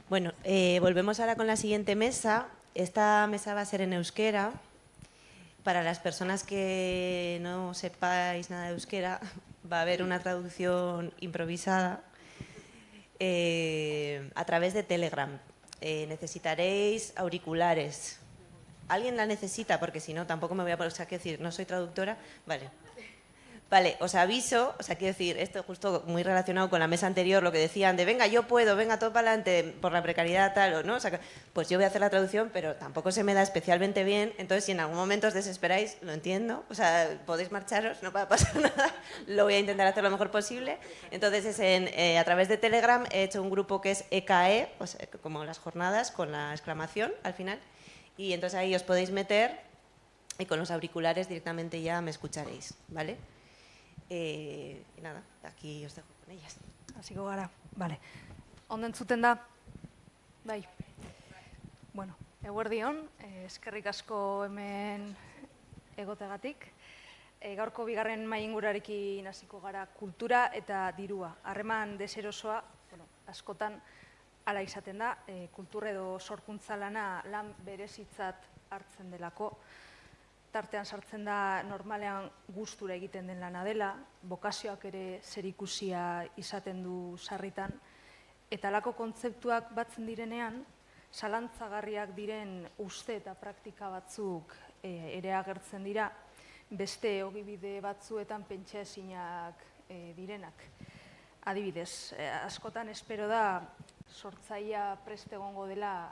Bueno, volvemos ahora con la siguiente mesa. Esta mesa va a ser en euskera. Para las personas que no sepáis nada de euskera, va a haber una traducción improvisada a través de Telegram. Necesitaréis auriculares. ¿Alguien la necesita? Porque si no, tampoco me voy a poner, o sea, quiero decir, no soy traductora. Vale. Vale, os aviso, o sea, quiero decir, esto justo muy relacionado con la mesa anterior, lo que decían de venga, yo puedo, venga, todo para adelante, por la precariedad tal o no, o sea, pues yo voy a hacer la traducción, pero tampoco se me da especialmente bien, entonces si en algún momento os desesperáis, lo entiendo, o sea, podéis marcharos, no va a pasar nada, lo voy a intentar hacer lo mejor posible. Entonces a través de Telegram he hecho un grupo que es EKE, o sea, como las jornadas, con la exclamación al final, y entonces ahí os podéis meter y con los auriculares directamente ya me escucharéis, ¿vale? Y nada, aquí os dejo con ellas. Hasiko gara, bale. Ondo entzuten da? Bai. Bueno, eguerdion, eskerrik asko hemen egotegatik. Gaurko bigarren mahai ingurarekin hasiko gara kultura eta dirua. Harreman deserosoa, askotan hala izaten da, kultura edo sorkuntza lana lan berezitzat hartzen delako. Tartean sartzen da normalean gustura egiten den lana dela, bokazioak ere zerikusia izaten du sarritan, eta halako kontzeptuak batzen direnean, zalantzagarriak diren uste eta praktika batzuk ere agertzen dira, beste ogibide batzuetan pentsaezinak direnak. Adibidez, askotan espero da sortzailea prest egongo dela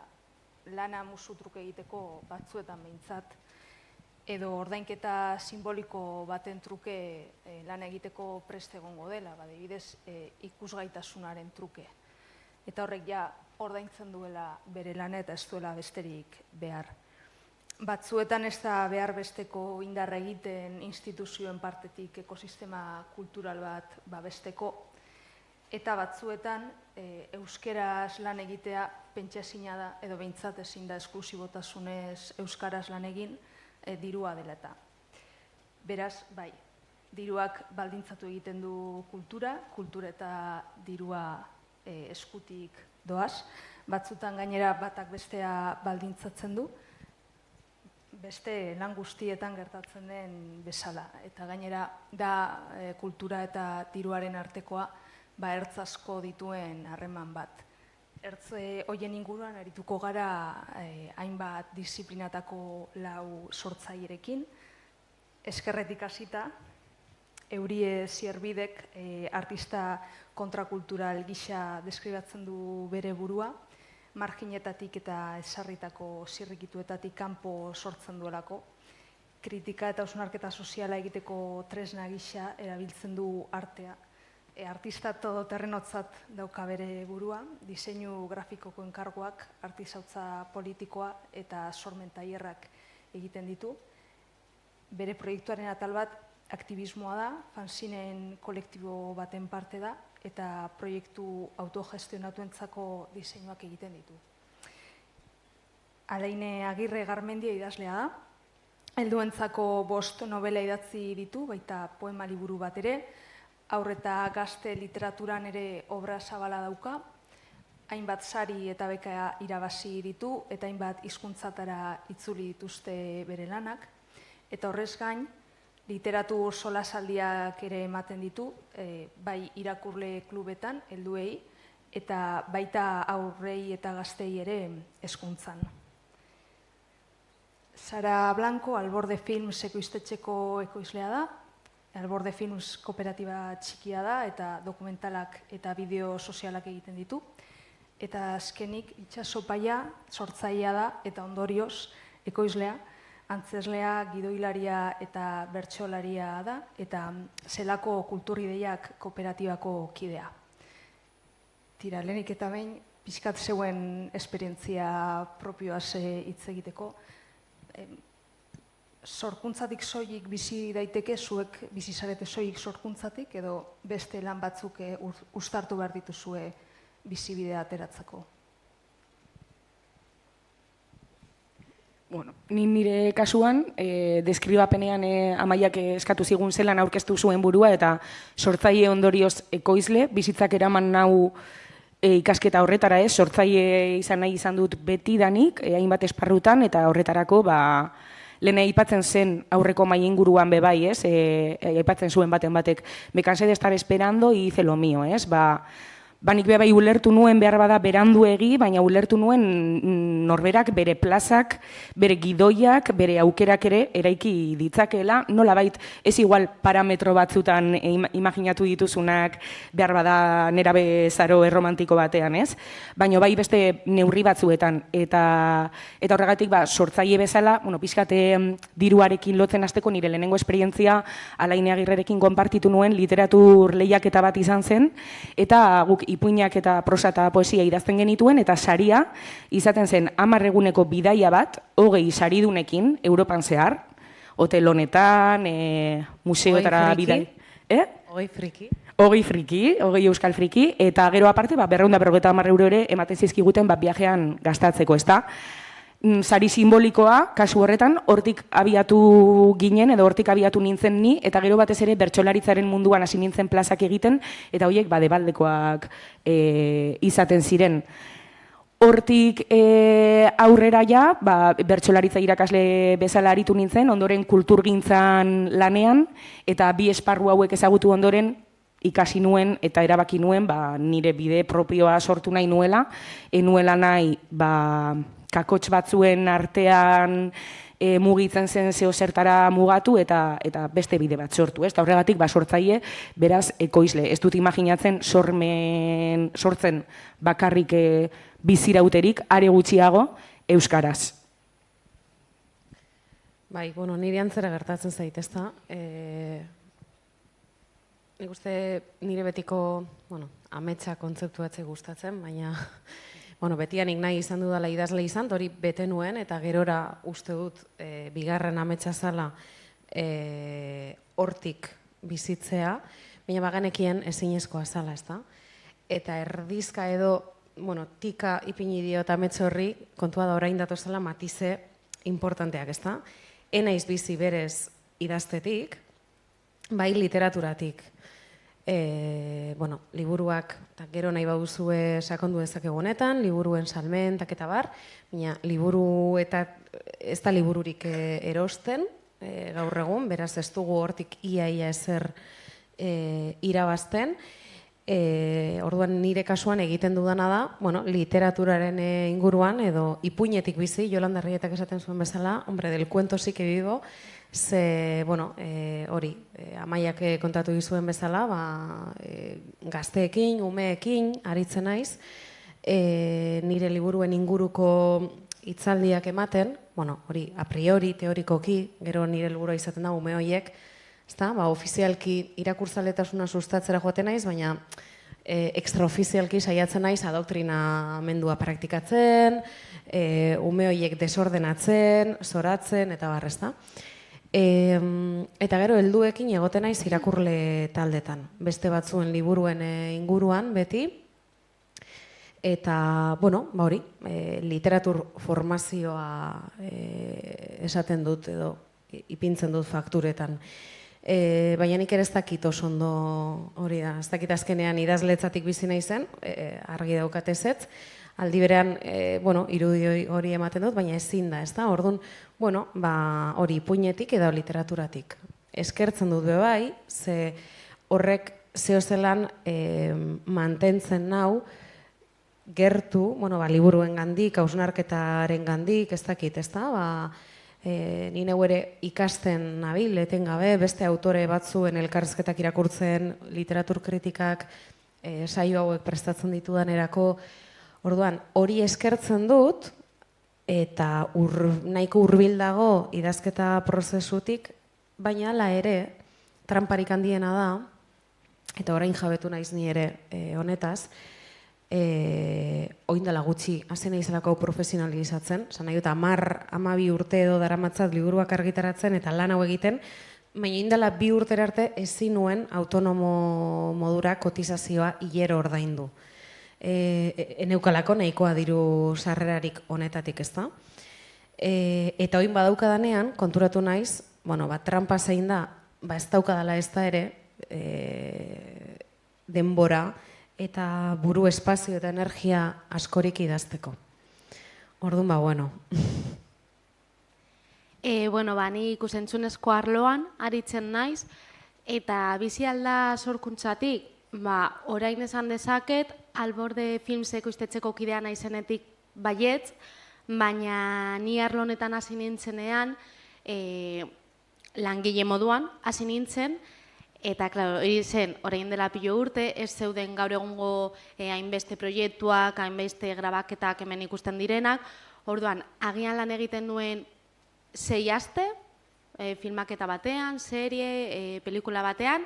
lana musutruke egiteko batzuetan behintzat, edo ordainketa simboliko baten truke lan egiteko prest egongo dela, adibidez ikusgaitasunaren truke. Eta horrek ja ordaintzen duela bere lana eta ez duela besterik behar. Batzuetan ez da behar besteko indarra egiten instituzioen partetik ekosistema kultural bat babesteko, eta batzuetan euskeraz lan egitea pentsezina da, edo behintzat ezin da esklusibotasunez euskaraz lan egin, dirua dela eta. Beraz, bai, diruak baldintzatu egiten du kultura eta dirua eskutik doaz. Batzutan gainera batak bestea baldintzatzen du, beste lan guztietan gertatzen den bezala. Eta gainera da kultura eta diruaren artekoa ertz asko dituen harreman bat. Ertz hoien inguruan arituko gara hainbat disiplinatako lau sortzailerekin. Eskerretik hasita, Eurie Zierbidek artista kontrakultural gisa deskribatzen du bere burua, marginetatik eta ezarritako zirrikituetatik kanpo sortzen duelako. Kritika eta hausnarketa soziala egiteko tresna gisa erabiltzen du artea. Artista todoterrenotzat dauka bere burua, diseinu grafikoko enkarguak, artisautza politikoa eta sormen tailerrak egiten ditu. Bere proiektuaren atal bat aktivismoa da, fanzinen kolektibo baten parte da, eta proiektu autogestionatuentzako diseinuak egiten ditu. Alaine Agirre Garmendia idazlea da, helduentzako 5 novela idatzi ditu, baita poema liburu bat ere, haur eta gazte literaturan ere obra zabala dauka, hainbat sari eta beka irabazi ditu, eta hainbat hizkuntzatara itzuli dituzte bere lanak, eta horrez gain, literatur solasaldiak ere ematen ditu, bai irakurle klubetan, helduei, eta baita aurrei eta gaztei ere hezkuntzan. Sara Blanco, Alborde Films ekoiztetxeko ekoizlea da, Alborde Films kooperatiba txikia da, eta dokumentalak eta bideo sozialak egiten ditu. Eta azkenik, Itxaso Paia, sortzailea da, eta ondorioz, ekoizlea, antzeslea, gidoilaria eta bertsolaria da, eta zelako kulturideiak kooperatibako kidea. Tira, lehenik eta behin, pixkat zeuen esperientzia propioaz hitz egiteko. Sorkuntzatik soilik bizi daiteke, zuek bizi zarete soilik sorkuntzatik, edo beste lan batzuk uztartu behar dituzue bizibidea ateratzeko? Bueno, nire kasuan, deskribapenean Amaiak eskatu zigun zelan aurkeztu zuen burua, eta sortzaile ondorioz ekoizle, bizitzak eraman nau ikasketa horretara, sortzaile izan nahi izan dut betidanik, hainbat esparrutan, eta horretarako, lehen aipatzen zen aurreko mai inguruan bebai, aipatzen zuen baten batek, me cansé de estar esperando y hice lo mío, nik bebai ulertu nuen behar bada beranduegi, baina ulertu nuen norberak bere plazak, bere gidoiak, bere aukerak ere eraiki ditzakeela, nolabait ez igual parametro batzutan imaginatu dituzunak behar bada nerabe zaro erromantiko batean, baina bai beste neurri batzuetan, eta horregatik sortzaile bezala, pixkate diruarekin lotzen hasteko nire lehenengo esperientzia Alain Agirrerekin konpartitu nuen literatur lehiaketa bat izan zen, eta guk ipuinak eta prosa eta poesia idazten genituen, eta saria izaten zen 10 eguneko bidaia bat, 20 saridunekin, Europan zehar, hotel honetan, museotara bidai. 20 friki? 20 friki, 20 euskal friki, eta gero aparte, 250 euro ere ematen zizkiguten viajean gastatzeko, ezta? Sari simbolikoa, kasu horretan, hortik abiatu ginen, edo hortik abiatu nintzen ni, eta gero batez ere bertsolaritzaren munduan hasi nintzen plazak egiten, eta horiek debaldekoak izaten ziren. Hortik aurrera ja, bertsolaritza irakasle bezala aritu nintzen, ondoren kulturgintzan lanean, eta bi esparru hauek ezagutu ondoren, ikasi nuen eta erabaki nuen nire bide propioa sortu nahi nuela, nahi kakotx batzuen artean mugitzen zen zeo zertara mugatu eta beste bide bat sortu. Eta horregatik sortzaile, beraz, ekoizle. Ez dut imaginatzen sortzen bakarrik bizirauterik, are gutxiago, euskaraz. Bai, nire antzera gertatzen zait, ezta? Nik uste nire betiko, ametsa kontzeptuatze gustatzen, baina betianik nahi izan dudala idazle izan, hori bete nuen, eta gerora uste dut bigarren ametsa zala hortik bizitzea, baina bagenekien ezinezkoa zala, ezta? Eta erdizka edo, tika ipini dio eta ametsa horri, kontua da orain datozela matize importanteak, ezta? Enaiz bizi berez idaztetik, bai literaturatik. Liburuak, eta gero nahi baduzue sakondu dezakegu honetan, liburuen salmentak eta bar, baina liburu eta ez da libururik erosten gaur egun, beraz ez dugu hortik ia ezer irabazten. Orduan nire kasuan egiten dudana da, literaturaren inguruan edo ipuinetik bizi, Yolanda Arrietak esaten zuen bezala, hombre, del cuento sí que vivo, ze, hori, Amaiak kontatu dizuen bezala, gazteekin, umeekin, aritzen naiz, nire liburuen inguruko hitzaldiak ematen, hori, a priori, teorikoki, gero nire liburua izaten da, ume horiek, ofizialki irakurtzaletasuna sustatzera joaten naiz, baina extraofizialki saiatzen naiz adoktrinamendua praktikatzen, ume horiek desordenatzen, zoratzen, eta barrezta. Eta gero helduekin egoten naiz irakurle taldetan, beste batzuen liburuen inguruan beti, eta, hori, literatur formazioa esaten dut edo ipintzen dut fakturetan. Baina nik ere ez dakit oso ondo hori da, ez dakit azkenean idazletzatik bizi naizen, argi daukat ezetz, aldi berean, irudi hori ematen dut, baina ezin da, ez da? Orduan, hori ipuinetik edo literaturatik. Eskertzen dut bebai, ze horrek zehozelan mantentzen nau gertu, liburuen gandik, hausnarketaren gandik, ez dakit, ez da? Ni neu ere ikasten nabil, etengabe, beste autore batzuen elkarrizketak irakurtzen, literatur kritikak, saio hauek prestatzen ditudan erako. Orduan, hori eskertzen dut, eta nahiko hurbil dago idazketa prozesutik, baina hala ere, tramparik handiena da, eta orain jabetu naiz ni ere honetaz, oindala gutxi, hasi naizelako profesionalizatzen, esan nahi dut 10-12 urte edo daramatzat liburuak argitaratzen eta lan hau egiten, baina oindala 2 urtera arte ezin nuen autonomo modura kotizazioa hilero ordaindu. Eneukalako nahikoa diru sarrerarik honetatik, ez da? Eta oin badaukadanean, konturatu naiz, trampa zein da, ez daukadala ez da ere, denbora eta buru espazio eta energia askorik idazteko. Orduan, bueno. Ni ikusentzunezko arloan aritzen naiz, eta bizi alda sorkuntzatik, orain esan dezaket, Alborde Films ekoiztetzeko kidea naizenetik baietz, baina ni arlo honetan hasi nintzenean, langile moduan hasi nintzen, eta, klaro, hori zen, orain dela pilo urte, ez zeuden gaur egungo hainbeste proiektuak, hainbeste grabaketak hemen ikusten direnak, orduan, agian lan egiten nuen 6 aste, filmaketa batean, serie, pelikula batean,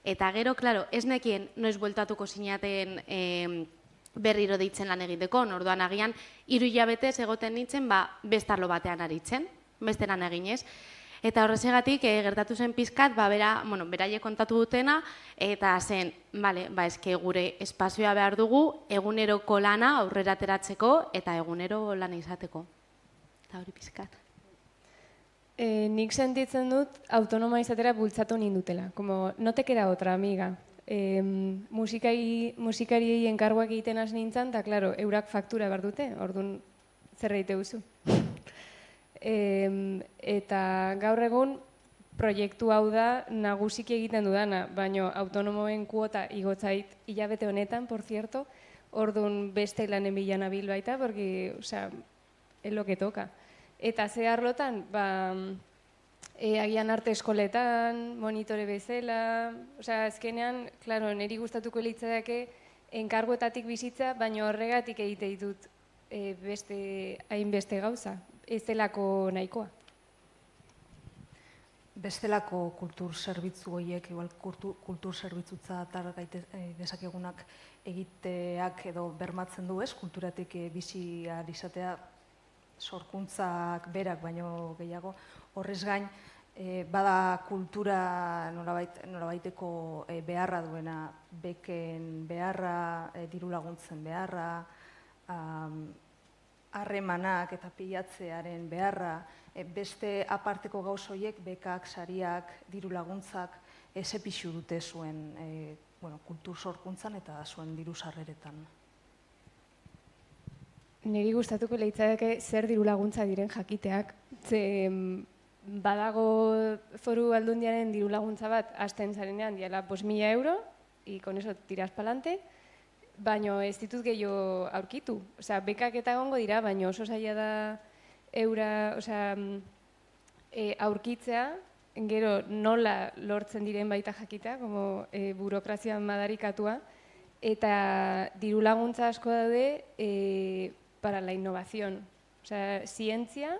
eta gero, klaro, ez nekien noiz bueltatuko zinaten berriro deitzen lan egiteko, orduan agian 3 hilabetez egoten nintzen, beste arlo batean aritzen, beste lan eginez. Eta horrezegatik gertatu zen pizkat, beraiek kontatu dutena, eta zen, eske gure espazioa behar dugu, eguneroko lana aurrera ateratzeko eta egunero lana izateko. Eta hori pizkat. Nik sentitzen dut autonoma izatera bultzatu nindutela. Como, no te queda otra, amiga. Musikariei enkarguak egiten hasi nintzen, eta, klaro, eurak faktura behar dute, orduan zer egite duzu. Eta gaur egun proiektu hau da nagusiki egiten dudana, baina autonomoen kuota igotzait hilabete honetan, por cierto, orduan beste lanen bilan abil baita, porque, es lo que toca. Eta ze arlotan, agian arte eskoletan, monitore bezala, azkenean, klaro, niri gustatuko litzateke enkarguetatik bizitza, baina horregatik egite ditut hainbeste gauza. Ez delako nahikoa. Bestelako kultur zerbitzu horiek, igual kultur zerbitzutza dezakegunak egiteak edo bermatzen du, ez? Kulturatik bizi izatea sorkuntzak berak baino gehiago. Horrez gain, bada kultura nolabaiteko beharra duena, beken beharra, diru laguntzen beharra, harremanak eta pilatzearen beharra, beste aparteko gauz horiek, bekak, sariak, diru laguntzak, ze pixu dute zuen kultur sorkuntzan eta zuen diru sarreretan. Niri gustatuko litzateke zer diru laguntza diren jakiteak. Badago Foru Aldundiaren diru laguntza bat hasten zarenean diala 5.000 euro, y con eso tiras pa'lante, baina ez ditut gehiago aurkitu. Bekak eta egongo dira, baina oso zaila da aurkitzea, gero nola lortzen diren baita jakita, como burokrazian madarikatua, eta diru laguntza asko daude para la innovación. Zientzia,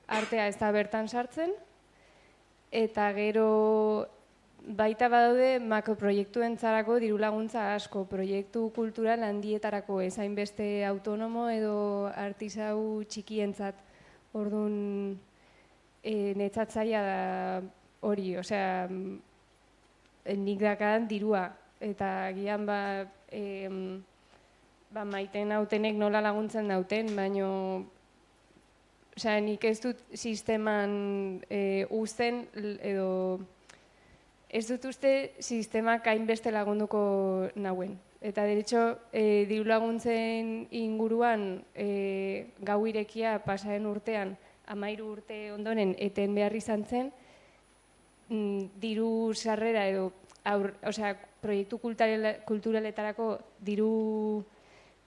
artea ez da bertan sartzen, eta gero baita badaude makroproiektuentzarako diru laguntza asko, proiektu kultural handietarako, ez hainbeste autonomo edo artisau txikientzat. Orduan, netzat zaila da hori, nik dakadan dirua, eta gian maiten nautenek nola laguntzen dauten, baino nik ez dut sisteman uzten edo ez dut uste sistemak hainbeste lagunduko nauen. Eta, de hecho, diru laguntzen inguruan gau irekia pasaren urtean, 13 urte ondoren eten behar izan zen, diru sarrera edo, proiektu kulturaletarako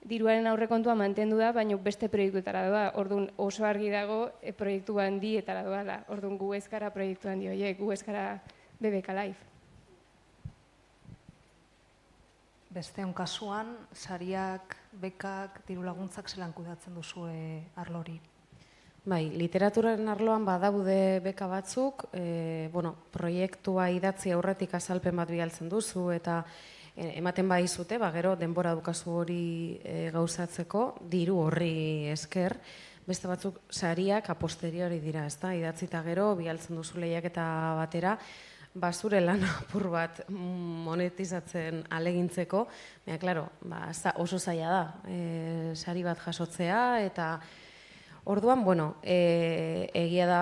diruaren aurrekontua mantendu da, baina beste proiektuetara doa. Orduan oso argi dago proiektu handietara doala. Orduan gu ez gara proiektu handi horiek, gu ez gara BBK Live. Besteon kasuan, sariak, bekak, diru laguntzak zelan kudeatzen duzue arlori? Bai, literaturaren arloan badaude beka batzuk, proiektua idatzi aurretik azalpen bat bialtzen duzu eta ematen baizute, gero denbora dukazu hori gauzatzeko, diru horri esker, beste batzuk sariak a posteriori dira, ezta? Idatzita gero, bialtzen duzu lehiaketa batera, zure lan apur bat monetizatzen alegintzeko, klaro, oso zaila da, sari bat jasotzea, eta orduan, egia da,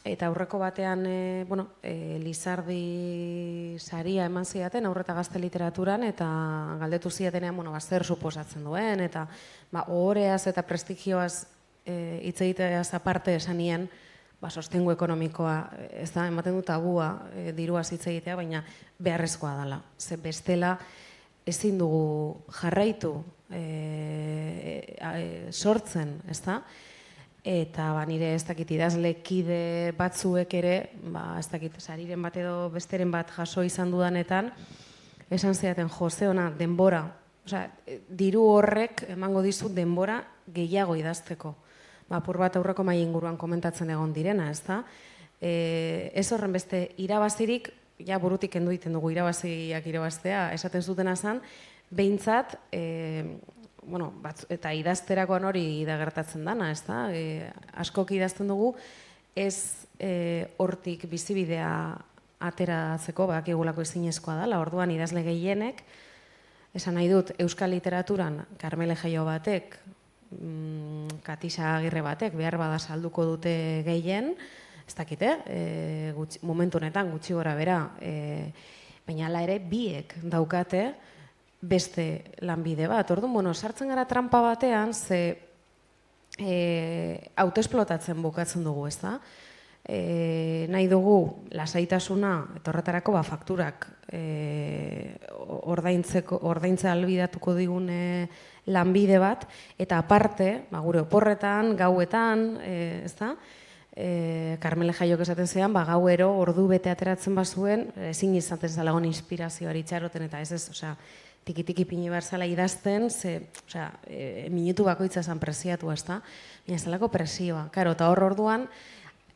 eta aurreko batean, Lizardi saria eman zidaten aurre eta gazte literaturan, eta galdetu zidatenean, zer suposatzen duen, eta ohoreaz eta prestigioaz hitz egiteaz aparte esanien, sostengu ekonomikoa, ez da, ematen du tabua diruaz hitz egitea, baina beharrezkoa dela. Ze bestela ezin dugu jarraitu sortzen, ez da? Eta nire ez dakit idazlekide batzuek ere, ez dakit sariren bat edo besteren bat jaso izan dudanetan, esan zeaten Jose ona denbora, diru horrek emango dizut denbora gehiago idazteko. Apur bat aurreko mahai inguruan komentatzen egon direna, ez da? Ez horren beste irabazirik, ja burutik kendu egiten dugu irabaziak irabaztea, esaten zutena zen, behintzat, eta idazterakoan hori da gertatzen dana, ez da? Askok idazten dugu, ez hortik bizibidea ateratzeko, bakigulako ezinezkoa dela, orduan idazle gehienek, esan nahi dut, euskal literaturan, Karmele Jaio batek, Katisa Agirre batek, behar bada salduko dute gehien, ez dakite, momentu honetan gutxi gora bera, baina hala ere biek daukate beste lanbide bat. Orduan, sartzen gara trampa batean, ze autoesplotatzen bukatzen dugu, ez da? Nahi dugu lasaitasuna, eta horretarako fakturak ordaintzea albidatuko digun lanbide bat, eta aparte, gure oporretan, gauetan, ez da? Karmele Jaiok esaten zean, gauero ordu bete ateratzen bazuen, ezin izaten zalagon inspirazioari txaroten, eta ez, tiki-tiki pini behar zala idazten, minutu bakoitza zan presiatu, ez da? Baina zelako presioa. Eta hor orduan,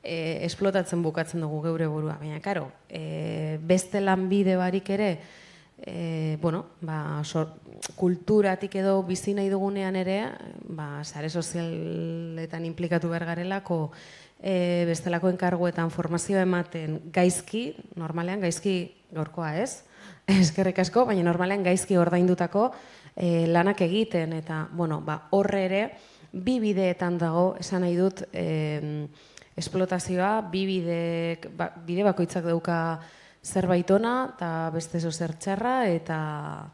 esplotatzen bukatzen dugu geure burua. Baina, beste lanbide barik ere, kulturatik edo bizi nahi dugunean ere, sare sozialetan implikatu behar garelako, bestelako enkarguetan formazioa ematen gaizki, normalean gaizki gaurkoa ez, eskerrik asko, baina normalean gaizki ordaindutako lanak egiten, eta horre ere, bi bideetan dago, esan nahi dut, esplotazioa, bide bakoitzak dauka zerbait ona, eta beste zer txarra, eta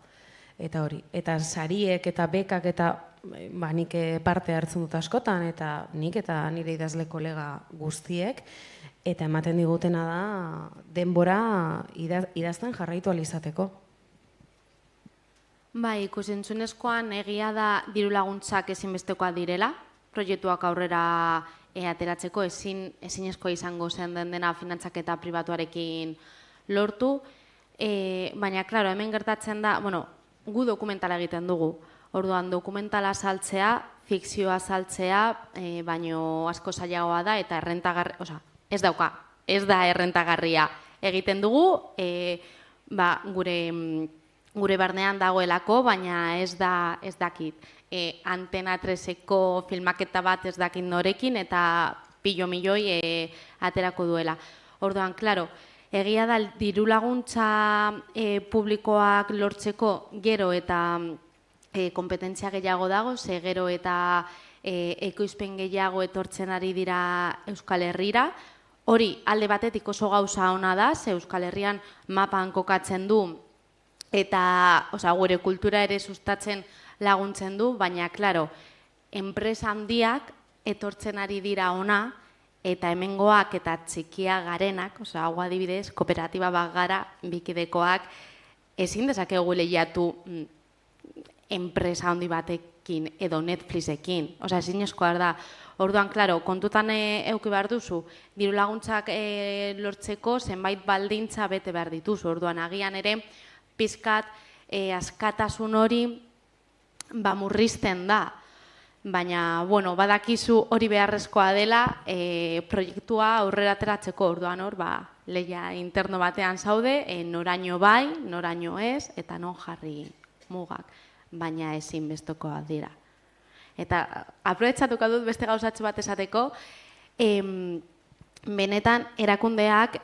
hori. Eta sariek eta bekak eta nik parte hartzen dut askotan, eta nik eta nire idazle kolega guztiek, eta ematen digutena da denbora idazten jarraitu alizateko. Ikusentzunezkoan egia da diru laguntzak ezinbestekoa direla, proiektuak aurrera ateratzeko ezinezkoa izango zen dena finantzaketa pribatuarekin lortu, baina, klaro, hemen gertatzen da, gu dokumentala egiten dugu, orduan dokumentala saltzea, fikzioa saltzea, baino asko zailagoa da, eta ez da errentagarria egiten dugu, gure barnean dagoelako, baina ez dakit. Antena 3eko filmaketa bat ez dakit norekin, eta pilo-milioi aterako duela. Orduan, klaro, egia da diru laguntza publikoak lortzeko gero eta kompetentzia gehiago dago, ze gero eta ekoizpen gehiago etortzen ari dira Euskal Herrira. Hori, alde batetik oso gauza ona da, ze Euskal Herrian mapan kokatzen du, eta gure kultura ere sustatzen laguntzen du, baina, klaro, enpresa handiak etortzen ari dira ona, eta hemengoak eta txikia garenak, hau adibidez, kooperatiba bat gara, bikidekoak, ezin dezakegu lehiatu enpresa handi batekin edo Netflixekin. Ezinezkoa da. Orduan, klaro, kontutan eduki behar duzu, diru laguntzak lortzeko zenbait baldintza bete behar dituzu. Orduan, agian ere, pizkat askatasun hori murrizten da. Baina, badakizu hori beharrezkoa dela proiektua aurrera ateratzeko. Orduan hor, lehia interno batean zaude, noraino bai, noraino ez, eta non jarri mugak. Baina ezinbestekoak dira. Eta aprobetxatuko dut beste gauzatxo bat esateko, benetan erakundeak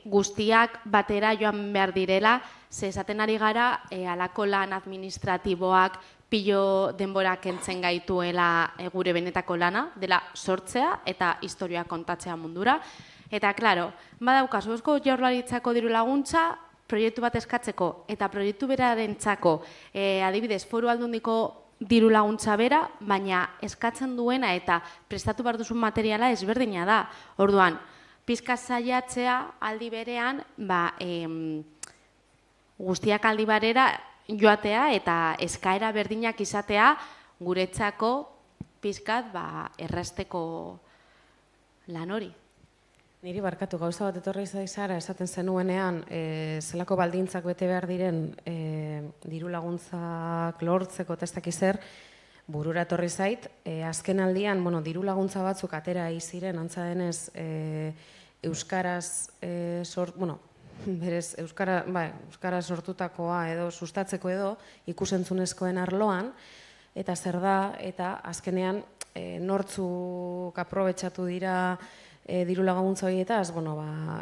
guztiak batera joan behar direla, ze esaten ari gara halako lan administratiboak pilo denbora kentzen gaituela gure benetako lana, dela sortzea eta historia kontatzea mundura, Eta, klaro, badaukazu, Eusko Jaurlaritzako diru laguntza, proiektu bat eskatzeko, eta proiektu berarentzako, adibidez, Foru Aldundiko diru laguntza bera, baina eskatzen duena eta prestatu behar duzun materiala ezberdina da. Orduan, pizka saiatzea aldi berean, guztiak aldi barera joatea eta eskaera berdinak izatea guretzako pizkat errazteko lan hori. Niri barkatu gauza bat etorri zaizara esaten zenuenean zelako baldintzak bete behar diren diru laguntzak lortzeko eta ez dakiz zer burura etorri zait. Azken aldian, diru laguntza batzuk atera ziren antza denez euskaraz berez euskara sortutakoa edo sustatzeko edo ikusentzunezkoen arloan eta zer da eta azkenean nortzuk aprobetxatu dira diru laguntza horietaz,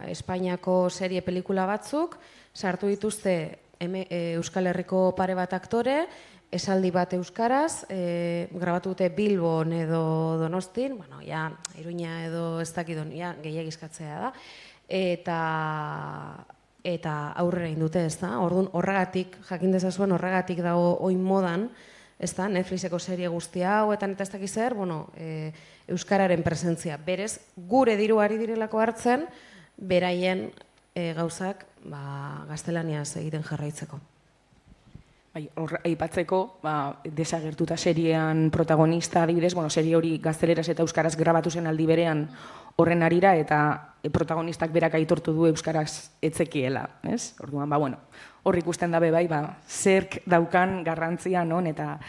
Espainiako serie pelikula batzuk, sartu dituzte Euskal Herriko pare bat aktore, esaldi bat euskaraz, grabatu dute Bilbon edo Donostin, Iruña edo ez dakidon, gehiagizkatzea da, eta aurrera indute, ez da? Orduan, horregatik, jakin dezazuen, horregatik dago oin modan, ez da, Netflixeko serie guztia hauetan eta ez dakiz zer, euskararen presentzia. Berez, gure diruari direlako hartzen, beraien gauzak gaztelaniaz egiten jarraitzeko. Aipatzeko, desagertuta seriean protagonista adibidez, serie hori gazteleraz eta euskaraz grabatu zen aldi berean horren arira eta protagonistak berak aitortu du euskaraz etzekiela, ez? Orduan, hor ikusten dabe zerk daukan garrantzia non, eta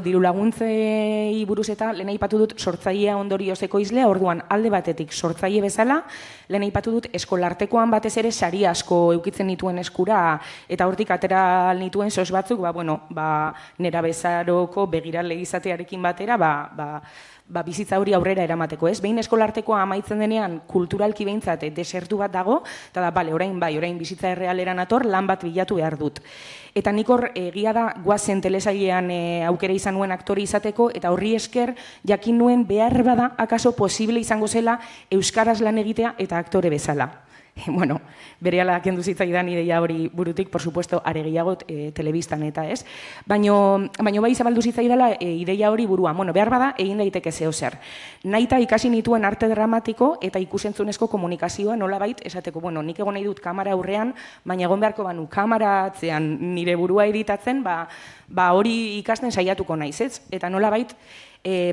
diru laguntzei buruz eta lehen aipatu dut sortzailea ondorioz ekoizlea, orduan alde batetik sortzaile bezala, lehen aipatu dut eskolartekoan batez ere sari asko eukitzen nituen eskura, eta hortik atera nituen sos batzuk, nera bezaroko begirale izatearekin batera, bizitza hori aurrera eramateko, ez? Behin eskolartekoa amaitzen denean kulturalki behintzat desertu bat dago, eta da, orain bizitza errealera nator, lan bat bilatu behar dut. Eta nik hor egia da guazen telesailean aukera izan nuen aktore izateko, eta horri esker jakin nuen behar bada akaso posible izango zela euskaraz lan egitea eta aktore bezala. Berehala kendu zitzaidan ideia hori burutik, por supuesto, are gehiago telebistan eta ez. Baina bai zabaldu zitzaidala ideia hori buruan. Behar bada egin daiteke zeo zer. Naita ikasi nituen arte dramatiko eta ikusentzunezko komunikazioa nolabait esateko, nik egon nahi dut kamera aurrean, baina egon beharko banu kamera atzean nire burua editatzen, hori ikasten saiatuko naiz, ez? Eta nolabait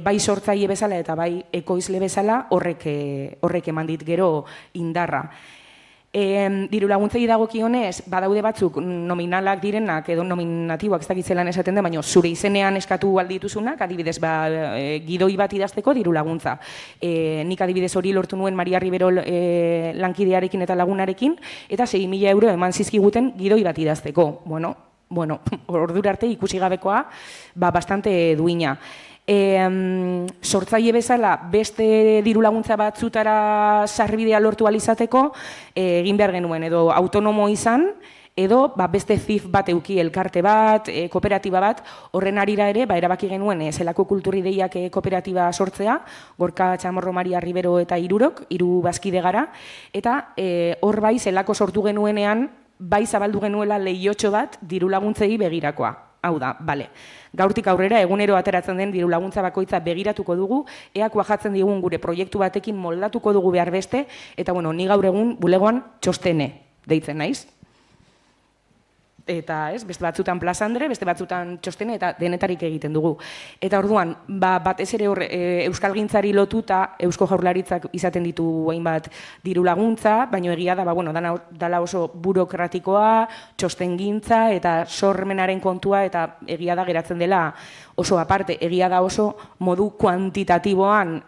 bai sortzaile bezala eta bai ekoizle bezala horrek eman dit gero indarra. Diru laguntzei dagokionez, badaude batzuk nominalak direnak edo nominatiboak ez dakitzelan esaten da, baina zure izenean eskatu aldituzunak, adibidez, gidoi bat idazteko diru laguntza. Nik adibidez hori lortu nuen Maria Ribero lankidearekin eta lagunarekin, eta 6.000 euro eman zizkiguten gidoi bat idazteko. Ordura arte ikusi gabekoa, bastante duina. Sortzaile bezala beste diru laguntza batzutara sarbidea lortu alizateko egin behar genuen edo autonomo izan edo beste ZIF bat euki elkarte bat, kooperatiba bat, horren arira ere erabaki genuen zelako kulturideiak kooperatiba sortzea, Gorka Chamorro, Maria Ribero eta hiru bazkide gara, eta hor bai zelako sortu genuenean bai zabaldu genuela lehiotxo bat diru laguntzei begirakoa. Hau da, gaurtik aurrera egunero ateratzen den diru laguntza bakoitza begiratuko dugu, ea kuajatzen digun gure proiektu batekin moldatuko dugu behar beste, eta ni gaur egun bulegoan txostene deitzen naiz. Eta beste batzutan plazandre, beste batzutan txostene eta denetarik egiten dugu. Eta orduan, batez ere euskalgintzari lotuta Eusko Jaurlaritzak izaten ditu hainbat diru laguntza, baina egia da, dala oso burokratikoa, txostengintza eta sormenaren kontua, eta egia da geratzen dela oso aparte, egia da oso modu kuantitatiboan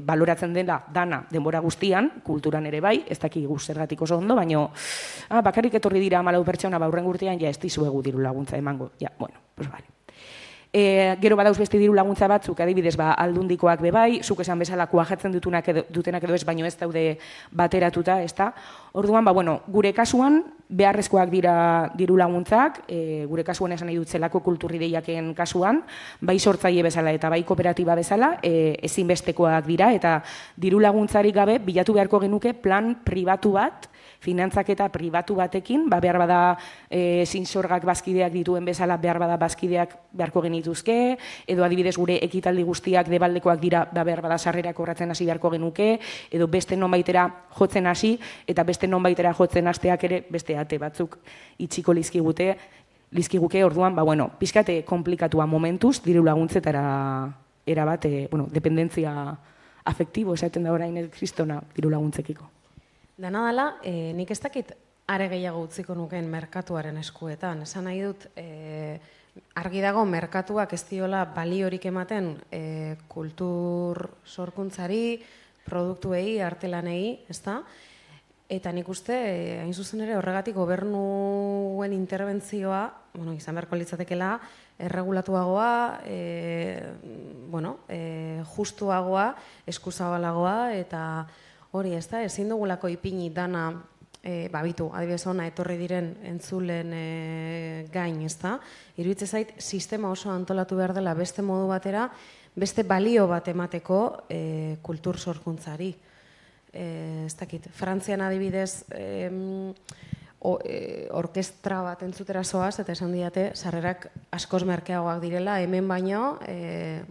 baloratzen dela dana denbora guztian, kulturan ere bai, ez daki zergatik oso ondo, baina bakarrik etorri dira 14 pertsona urren urtean, ez dizuegu diru laguntza emango. Gero badauz beste diru laguntza batzuk, adibidez, aldundikoak bebai, zuk esan bezala kuajatzen dutenak edo ez, baino ez daude bateratuta, ez da. Orduan, gure kasuan, beharrezkoak dira diru laguntzak, gure kasuan esan nahi dut zelako kulturrideiaken kasuan, bai sortzaile bezala eta bai kooperatiba bezala, ezinbestekoak dira, eta diru laguntzarik gabe bilatu beharko genuke plan pribatu bat, finantzaketa pribatu batekin, behar bada zinsorgak bazkideak dituen bezala behar bada bazkideak beharko genituzke, edo adibidez gure ekitaldi guztiak debaldekoak dira behar bada sarrerak kobratzen hasi beharko genuke, edo beste nonbaitera jotzen hasi, eta beste nonbaitera jotzen hasteak ere beste ate batzuk itxiko lizkiguke, orduan, pixkate komplikatua momentuz, diru laguntzetara erabat, dependentzia afektibo, esaten da orain kristona diru laguntzekiko. Dena dela, nik ez dakit are gehiago utziko nukeen merkatuaren eskuetan. Esan nahi dut, argi dago merkatuak ez diola baliorik ematen kultur sorkuntzari, produktuei, artelanei, ezta? Eta nik uste, hain zuzen ere, horregatik gobernuen interbentzioa, izan beharko litzatekela, erregulatuagoa, justuagoa, eskuzabalagoa, eta hori ez da, ezin dugulako ipini dana, bitu, adibidez ona, etorri diren entzulen gain, ez da? Iruditzen zait, sistema oso antolatu behar dela beste modu batera, beste balio bat emateko kultur sorkuntzari. Ez dakit, Frantzian adibidez orkestra bat entzutera zoaz, eta esan diate, sarrerak askoz merkeagoak direla, hemen baino,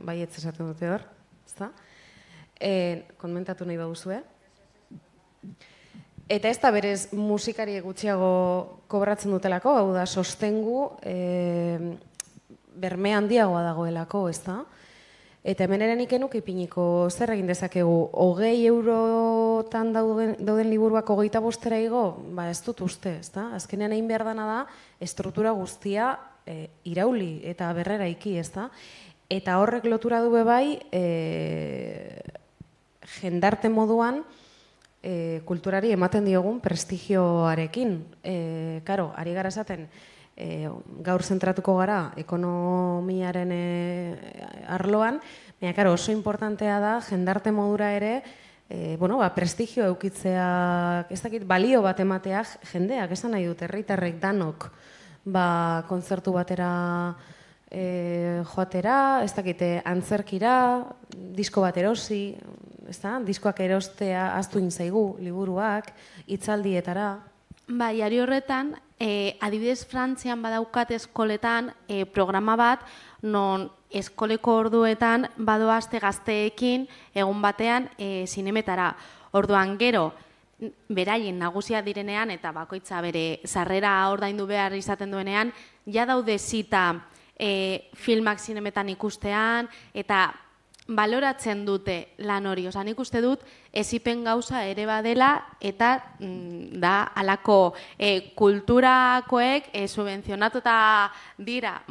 baietz esaten dute hor, ez da? Komentatu nahi baduzue. Eta ez da berez musikari gutxiago kobratzen dutelako, hau da, sostengu berme handiagoa dagoelako, ez da? Eta hemen ere nik enuk ipiniko zer egin dezakegu, 20 eurotan dauden liburuak 25 igo, ez dut uste, ez da? Azkenean egin behar dana da, estruktura guztia irauli eta berrera iki, ez da? Eta horrek lotura du bai, jendarte moduan, kulturari ematen diogun prestigioarekin. Karo, ari gara esaten, gaur zentratuko gara ekonomiaren arloan, baina karo, oso importantea da jendarte modura ere prestigio eukitzea, ez dakit, balio bat emateak jendeak, esan nahi dut, herritarrek danok kontzertu batera joatera, ez dakit, antzerkira, disko bat erosi, diskoak erostea ahaztu egin zaigu, liburuak, hitzaldietara. Bai, ari horretan, adibidez Frantzian badaukat eskoletan programa bat, non eskoleko orduetan badoazte gazteekin egun batean zinemetara. Orduan gero, beraien nagusia direnean eta bakoitza bere sarrera ordaindu behar izaten duenean, ja daude zita filmak zinemetan ikustean eta baloratzen dute lan hori. Osa, nik uste dut ezipen gauza ere badela eta da alako kulturakoek subvenzionatuta dira,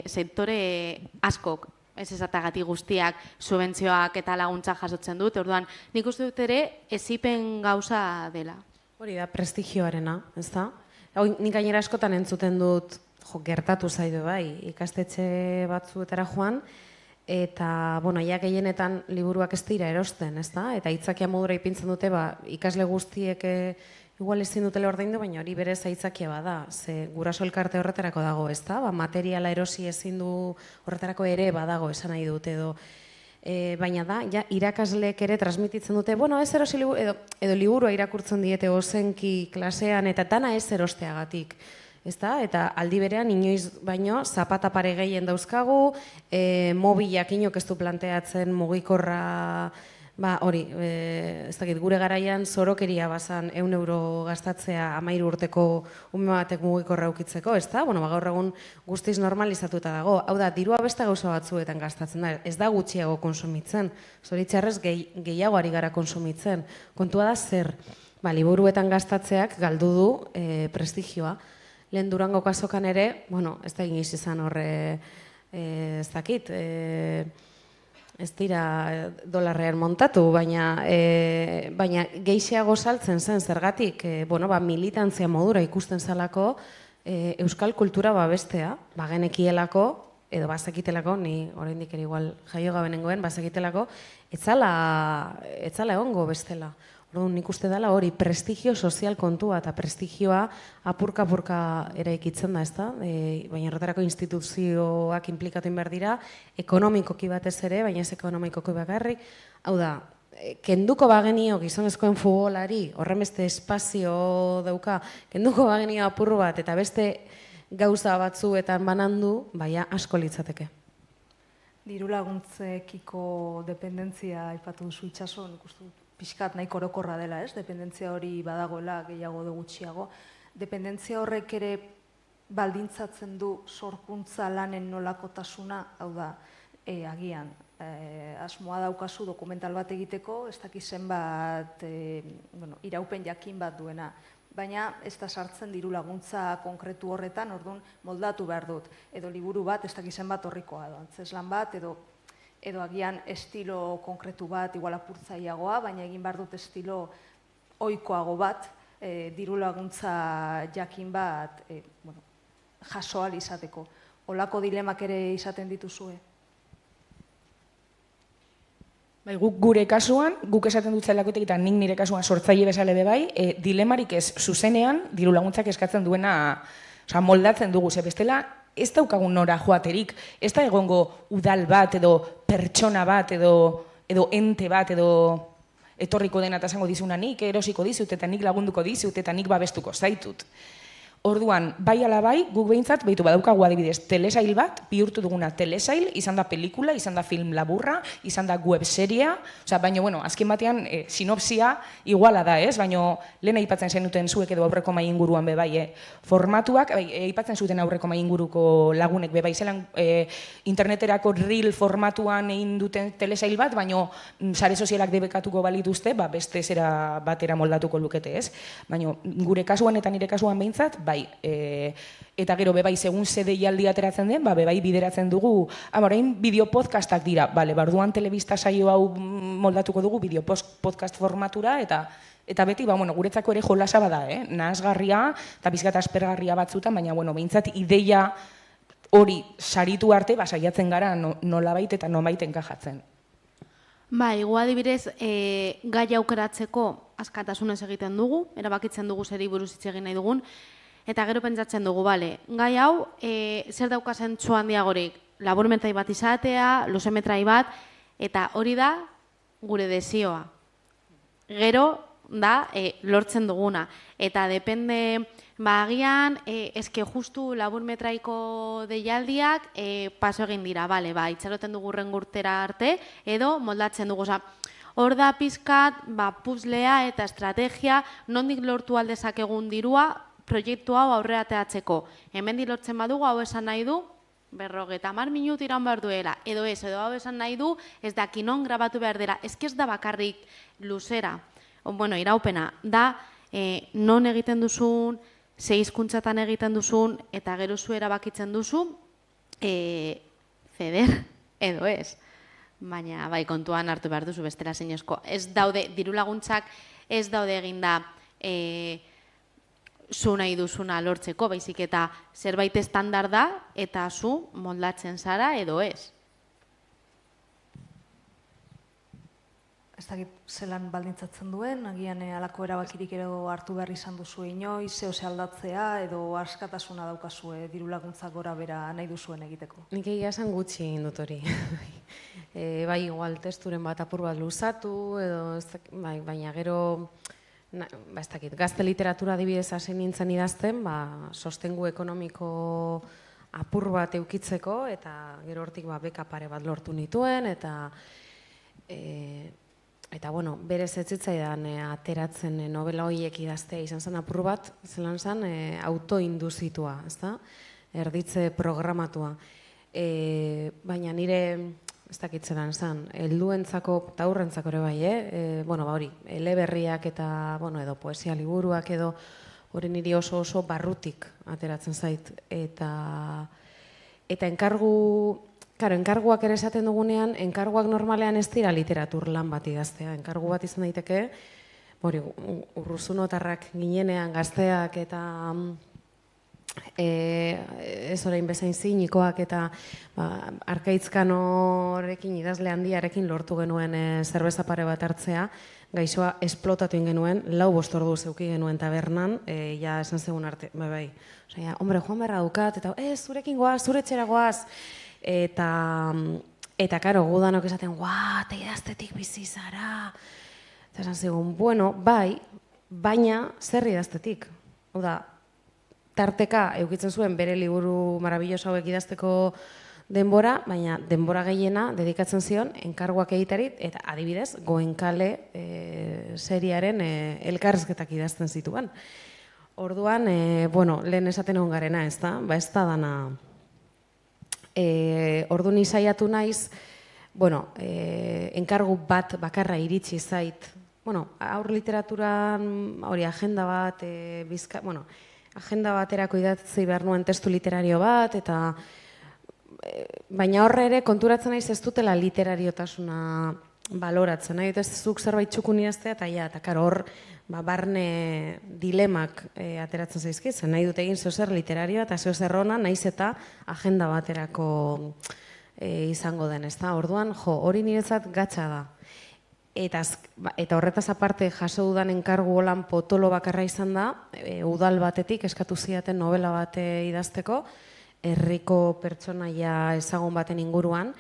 sektore askok, ez esatagatik guztiak subentzioak eta laguntza jasotzen dut, orduan nik uste dut ere ezipen gauza dela. Hori da, prestigioarena, ez da? Nik gainera askotan entzuten dut, gertatu zaidu bai, ikastetxe batzuetara joan, eta, ja gehienetan liburuak ez dira erosten, ez da? Eta aitzakia modura ipintzen dute, ikasle guztiek igual ezin dutela ordaindu, baina hori berez aitzakia bada, ze guraso elkarte horretarako dago, ez da? Materiala erosi ezin du horretarako ere badago, esan nahi dute edo. Baina da, irakasleek ere transmititzen dute, ez erosi liburu, edo liburua irakurtzen diete ozenki klasean, eta dana ez erosteagatik. Eta aldi berean inoiz baino zapata pare gehien dauzkagu, mobilak inok ez du planteatzen mugikorra, hori, ez dakit, gure garaian zorokeria bazan 100 euro gastatzea 13 urteko ume batek mugikorra eukitzeko, ez da? Gaur egun guztiz normalizatuta dago. Hau da, dirua beste gauza batzuetan gastatzen da, ez da gutxiago konsumitzen, zoritxarrez gehiago ari gara konsumitzen. Kontua da zer, liburuetan gastatzeak galdu du prestigioa. Lehen Durango kasokan ere, ez da iniz izan horre, ez dakit, ez dira dolarrean montatu, baina geixiago saltzen zen zergatik, militantzia modura ikusten zalako euskal kultura babestea, bagenekielako, edo bazekitelako, ni oraindik ere igual jaio gabe nengoen, bazekitelako, etzala egongo bestela. Orduan, nik uste dela hori prestigio sozial kontua eta prestigioa apurka-apurka eraikitzen da, ezta? Baina horretarako instituzioak inplikatu behar dira, ekonomikoki batez ere, baina ez ekonomikoki bakarrik. Hau da, kenduko bagenio gizonezkoen futbolari, horren beste espazio dauka, kenduko bagenio apur bat eta beste gauza batzuetan banandu, baina asko litzateke. Diru laguntzekiko dependentzia aipatu duzu Itxaso, nik uste dut pixkat nahiko orokorra dela, ez? Dependentzia hori badagoela gehiago edo gutxiago. Dependentzia horrek ere baldintzatzen du sorkuntza lanen nolakotasuna, hau da, agian, asmoa daukazu dokumental bat egiteko, ez dakiz zenbat iraupen jakin bat duena. Baina ez da sartzen diru laguntza konkretu horretan, orduan moldatu behar dut. Edo liburu bat, ez dakiz zenbat horrikoa, antzeslan bat, edo agian estilo konkretu bat, igual apurtzaiagoa, baina egin behar dut estilo ohikoago bat, diru laguntza jakin bat jaso ahal izateko. Olako dilemak ere izaten dituzue? Bai, guk gure kasuan, guk esaten dut zelakotik eta nik nire kasuan sortzaile bezala be bai, dilemarik ez zuzenean diru laguntzak eskatzen duena, moldatzen dugu, ze bestela ez daukagun nora joaterik, ez da egongo udal bat edo pertsona bat edo ente bat edo etorriko dena eta esango dizuna nik erosiko dizut eta nik lagunduko dizut eta nik babestuko zaitut. Orduan, bai ala bai, guk behintzat, behitu badaukagu adibidez, telesail bat, bihurtu duguna telesail, izan da pelikula, izan da film laburra, izan da webseria, baina, azken batean, sinopsia iguala da, ez? Baina, lehen aipatzen zenuten zuek edo aurreko mai inguruan bebai, formatuak, aipatzen zuten aurreko mai inguruko lagunek bebai, zelan interneterako reel formatuan egin duten telesail bat, baina sare sozialak debekatuko balituzte, beste zera batera moldatuko lukete, ez? Baina, gure kasuan eta nire kasuan behintzat, bai, eta gero bebai segun ze deialdi ateratzen den, bebai bideratzen dugu, orain bideo podcastak dira, orduan telebista saio hau moldatuko dugu bideo podcast formatura eta beti, guretzako ere jolasa bada, nahasgarria eta bizkat aspergarria batzutan, baina, behintzat ideia hori saritu arte, saiatzen gara nolabait eta nolabait enkajatzen. Igual adibidez, gai aukeratzeko askatasunez egiten dugu, erabakitzen dugu zeri buruz hitz egin nahi dugun, eta gero pentsatzen dugu, gai hau, zer daukazen txu handiagorik, laburmetrai bat izatea, luzemetrai bat, eta hori da gure desioa. Gero da lortzen duguna. Eta depende, agian, eske justu laburmetraiko deialdiak paso egin dira, itxaroten dugu urrengurtera arte, edo moldatzen dugu. Hor da pizkat, puzzlea eta estrategia, nondik lortu aldezakegun dirua, proiektu hau aurrera ateratzeko. Hemendik lortzen badugu, hau esan nahi du, 50 minut iraun behar duela. Edo hau esan nahi du, ez daki non grabatu behar dela. Ez da bakarrik luzera. Iraupena, da non egiten duzun, ze hizkuntzatan egiten duzun, eta gero zu erabakitzen duzu, zeder, edo ez. Baina, kontuan hartu behar duzu bestela zinezko. Ez daude, diru laguntzak ez daude eginda zu nahi duzuna lortzeko, baizik eta zerbait estandar da, eta zu moldatzen zara edo ez. Ez dakit zelan baldintzatzen duen, agian alako erabakirik ero hartu behar izan duzu inoiz, zehose aldatzea, edo askatasuna daukazue diru laguntzak gora bera nahi duzuen egiteko. Nik egia esan gutxi egin dut hori. Bai, igual testuren bat apur bat luzatu, baina gero, ez dakit, gazte literatura adibidez hasi nintzen idazten, sostengu ekonomiko apur bat eukitzeko, eta gero hortik beka pare bat lortu nituen, eta berez ez zitzaidan ateratzen novela horiek idaztea izan zen apur bat, zelan zen autoinduzitua, erditze programatua. Baina nire, ez dakitzelan zen, helduentzako eta aurrentzako ere bai, hori, eleberriak eta, edo poesia liburuak edo hori niri oso barrutik ateratzen zait. Eta enkarguak ere esaten dugunean, enkarguak normalean ez dira literatur lan bat idaztea. Enkargu bat izan daiteke, urruzunotarrak ginenean gazteak ez orain bezain zinikoak eta Arkaitzkanorekin, idazle handiarekin lortu genuen zerbeza pare bat hartzea, gaixoa esplotatu genuen, 4-5 ordu zeuki genuen tabernan, ja esan zegoen arte, bai. Osea, hombre, joan berra dukat, eta zurekin goaz, zure etxera goaz, eta karo, gudanok esaten, eta idaztetik bizi zara, eta esan zegoen, bueno, bai, baina zer idaztetik, hau da, tarteka eukitzen zuen bere liburu marabilloso hauek idazteko denbora, baina denbora gehiena dedikatzen zion enkarguak egiterit, eta adibidez, Goenkale seriaren elkarrizketak idazten zituen. Orduan, lehen esaten egon garena, ez da? Ez da dana. Orduan izaiatu naiz, enkargu bat bakarra iritsi zait. Aur literaturan, hori agenda bat, agenda baterako idatzi behar nuen testu literario bat, eta baina horre ere konturatzen naiz ez dutela literariotasuna baloratzen, nahi ez zuk zerbait txukun idaztea, eta karo hor barne dilemak ateratzen zaizkitzen, nahi dut egin zeozer literarioa eta zeozer ona, nahiz eta agenda baterako izango den, ez da? Orduan, hori niretzat gatza da. Eta horretaz aparte jaso dudan enkargu holan potolo bakarra izan da, udal batetik eskatu zidaten novela bat idazteko, herriko pertsonaia ezagun baten inguruan,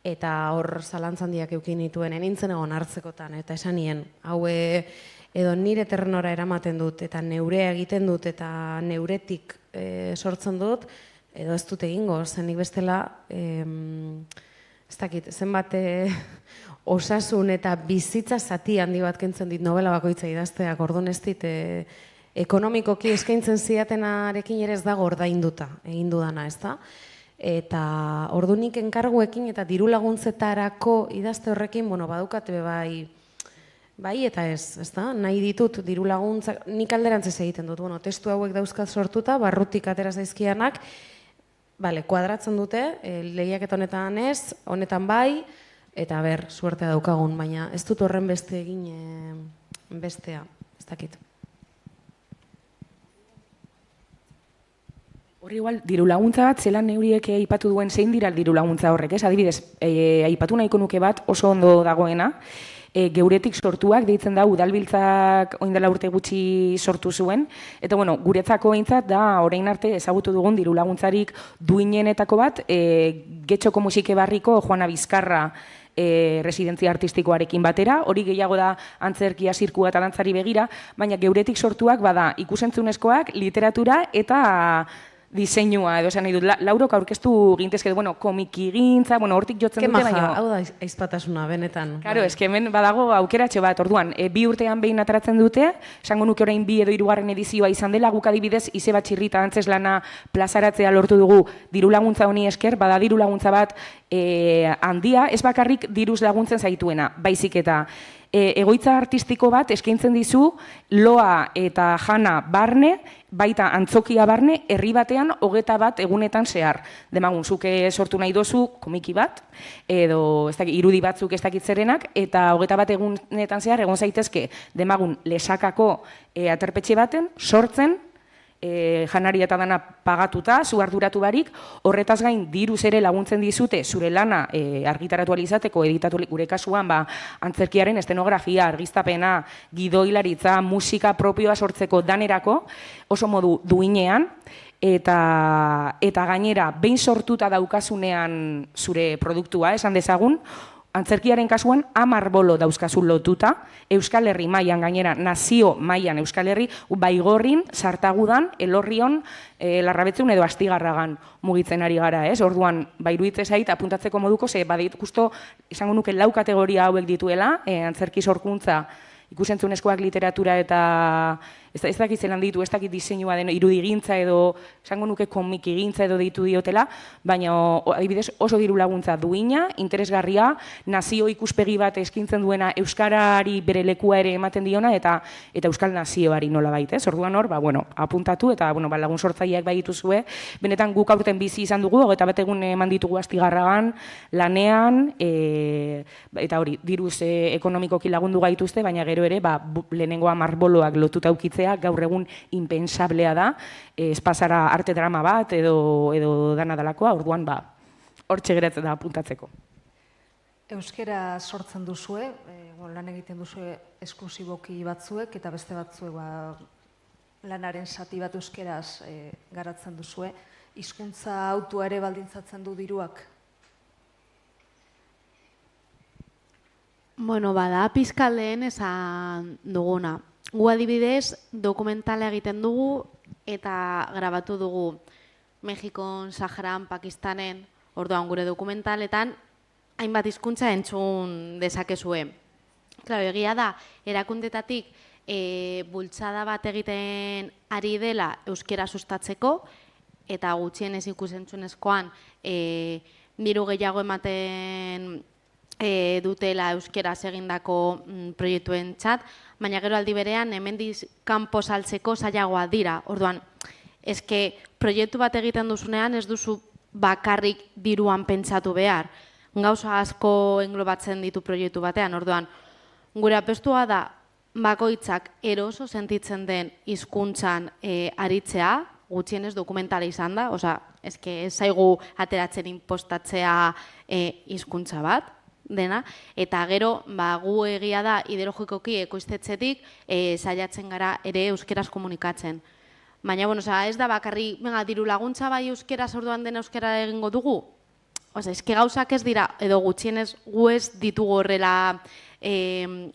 eta hor zalantzan handiak eukin nituen, enintzen egon hartzekotan, eta esan nien, hau edo nire terrenora eramaten dut, eta neurea egiten dut, eta neuretik sortzen dut, edo ez dut egingo, zenik bestela, ez dakit, zenbat osasun eta bizitza zati handi bat kentzen dit novela bakoitza idazteak, orduan ez dit, ekonomikoki eskaintzen zidatenarekin ere ez dago ordainduta egin dudana, ez da? Eta ordunik enkarguekin eta diru laguntzetarako idazte horrekin, badukate bai eta ez da? Nahi ditut diru laguntza, nik alderantzez egiten dut, testu hauek dauzkat sortuta, barrutik atera zaizkianak, kuadratzen dute, lehiaketa honetan ez, honetan bai, eta suertea daukagun, baina ez dut horren beste egin bestea, ez dakit. Horri igual, diru laguntza bat, zelan neuriek aipatu duen zein dira diru laguntza horrek, ez? Adibidez, aipatu nahiko nuke bat oso ondo dagoena, geuretik sortuak, deitzen da, udalbiltzak oindela urte gutxi sortu zuen, eta guretzako behintzat da, orain arte ezagutu dugun diru laguntzarik duinenetako bat, Getxoko Musike Barriko Juana Bizkarra residentzia artistikoarekin batera, hori gehiago da antzerkia, zirkua eta dantzari begira, baina geuretik sortuak bada ikusentzunezkoak, literatura eta diseinua, edo esan nahi dut, Laurok aurkeztu gintezke, komiki gintza, hortik jotzen dute, baina... Kemaja, hau da aizpatasuna, benetan. Karo, hemen badago aukeratxe bat, orduan, 2 urtean behin ateratzen dute, esango nuke orain 2 edo 3 edizioa izan dela, guk adibidez, Izeba Txirrita antzeslana plazaratzea lortu dugu diru laguntza honi esker, bada diru laguntza bat handia, ez bakarrik diruz laguntzen zaituena, baizik eta egoitza artistiko bat eskaintzen dizu loa eta jana barne, baita antzokia barne, herri batean 21 egunetan zehar. Demagun, zuke sortu nahi dozu komiki bat, edo irudi batzuk ez dakit zerenak, eta 21 egunetan zehar egon zaitezke, demagun, Lesakako aterpetxe baten, sortzen, janari eta dana pagatuta, zu arduratu barik, horretaz gain diruz ere laguntzen dizute zure lana argitaratu alizateko, editatu gure kasuan, antzerkiaren estenografia, argiztapena, gidoilaritza, musika propioa sortzeko danerako, oso modu duinean, eta gainera, behin sortuta daukasunean zure produktua, esan dezagun, antzerkiaren kasuan 10 bolo dauzkazu lotuta, Euskal Herri mailan gainera, nazio mailan Euskal Herri, Baigorrin, Sartagudan, Elorrion, Larrabetzeun edo Astigarragan mugitzen ari gara, ez? Orduan, iruditzen zait, apuntatzeko moduko, ze badit, justo, izango nuke 4 kategoria hauek dituela, antzerki sorkuntza, ikusentzunezkoak literatura eta ez dakit zelan ditu, ez dakit diseinua den irudigintza edo, esango nuke komikigintza edo deitu diotela, baina adibidez oso diru laguntza duina, interesgarria, nazio ikuspegi bat eskintzen duena euskarari bere lekua ere ematen diona eta euskal nazioari nola baita, ez? Orduan hor, apuntatu eta lagun sortzaileak bai dituzue, benetan guk aurten bizi izan dugu, 21 egun eman ditugu Astigarragan, lanean, eta hori, diruz ekonomikoki lagundu gaituzte, baina gero ere, lehenengo 10 boloak lotuta aukitzea egitea gaur egun impensablea da, espazara arte drama bat edo dana dalakoa, orduan hortxe geratzen da apuntatzeko. Euskera sortzen duzue, lan egiten duzue esklusiboki batzuek eta beste batzuek lanaren zati bat euskeraz garatzen duzue. Hizkuntza autua ere baldintzatzen du diruak? Bueno, bada, pizkaldeen esan duguna. Gu adibidez, dokumentala egiten dugu eta grabatu dugu Mexikon, Saharan, Pakistanen, orduan gure dokumentaletan, hainbat hizkuntza entzun dezakezue. Claro, egia da, erakundetatik bultzada bat egiten ari dela euskera sustatzeko, eta gutxienez ikusentzunezkoan diru gehiago ematen dutela euskeraz egindako proiektuen txat, baina gero aldi berean hemendik kanpo saltzeko zailagoa dira. Orduan, eske proiektu bat egiten duzunean ez duzu bakarrik diruan pentsatu behar. Gauza asko englobatzen ditu proiektu batean, orduan, gure apestua da bakoitzak eroso sentitzen den hizkuntzan aritzea, gutxienez dokumentala izan da, osea, eske ez zaigu ateratzen inpostatzea hizkuntza bat, dena, eta gero, gu egia da ideologikoki ekoiztetzetik saiatzen gara ere euskeraz komunikatzen. Baina, bueno, ez da bakarri, diru laguntza bai euskeraz orduan dena euskera egingo dugu, eske gauzak ez dira, edo gutxienez gu ez ditugu horrela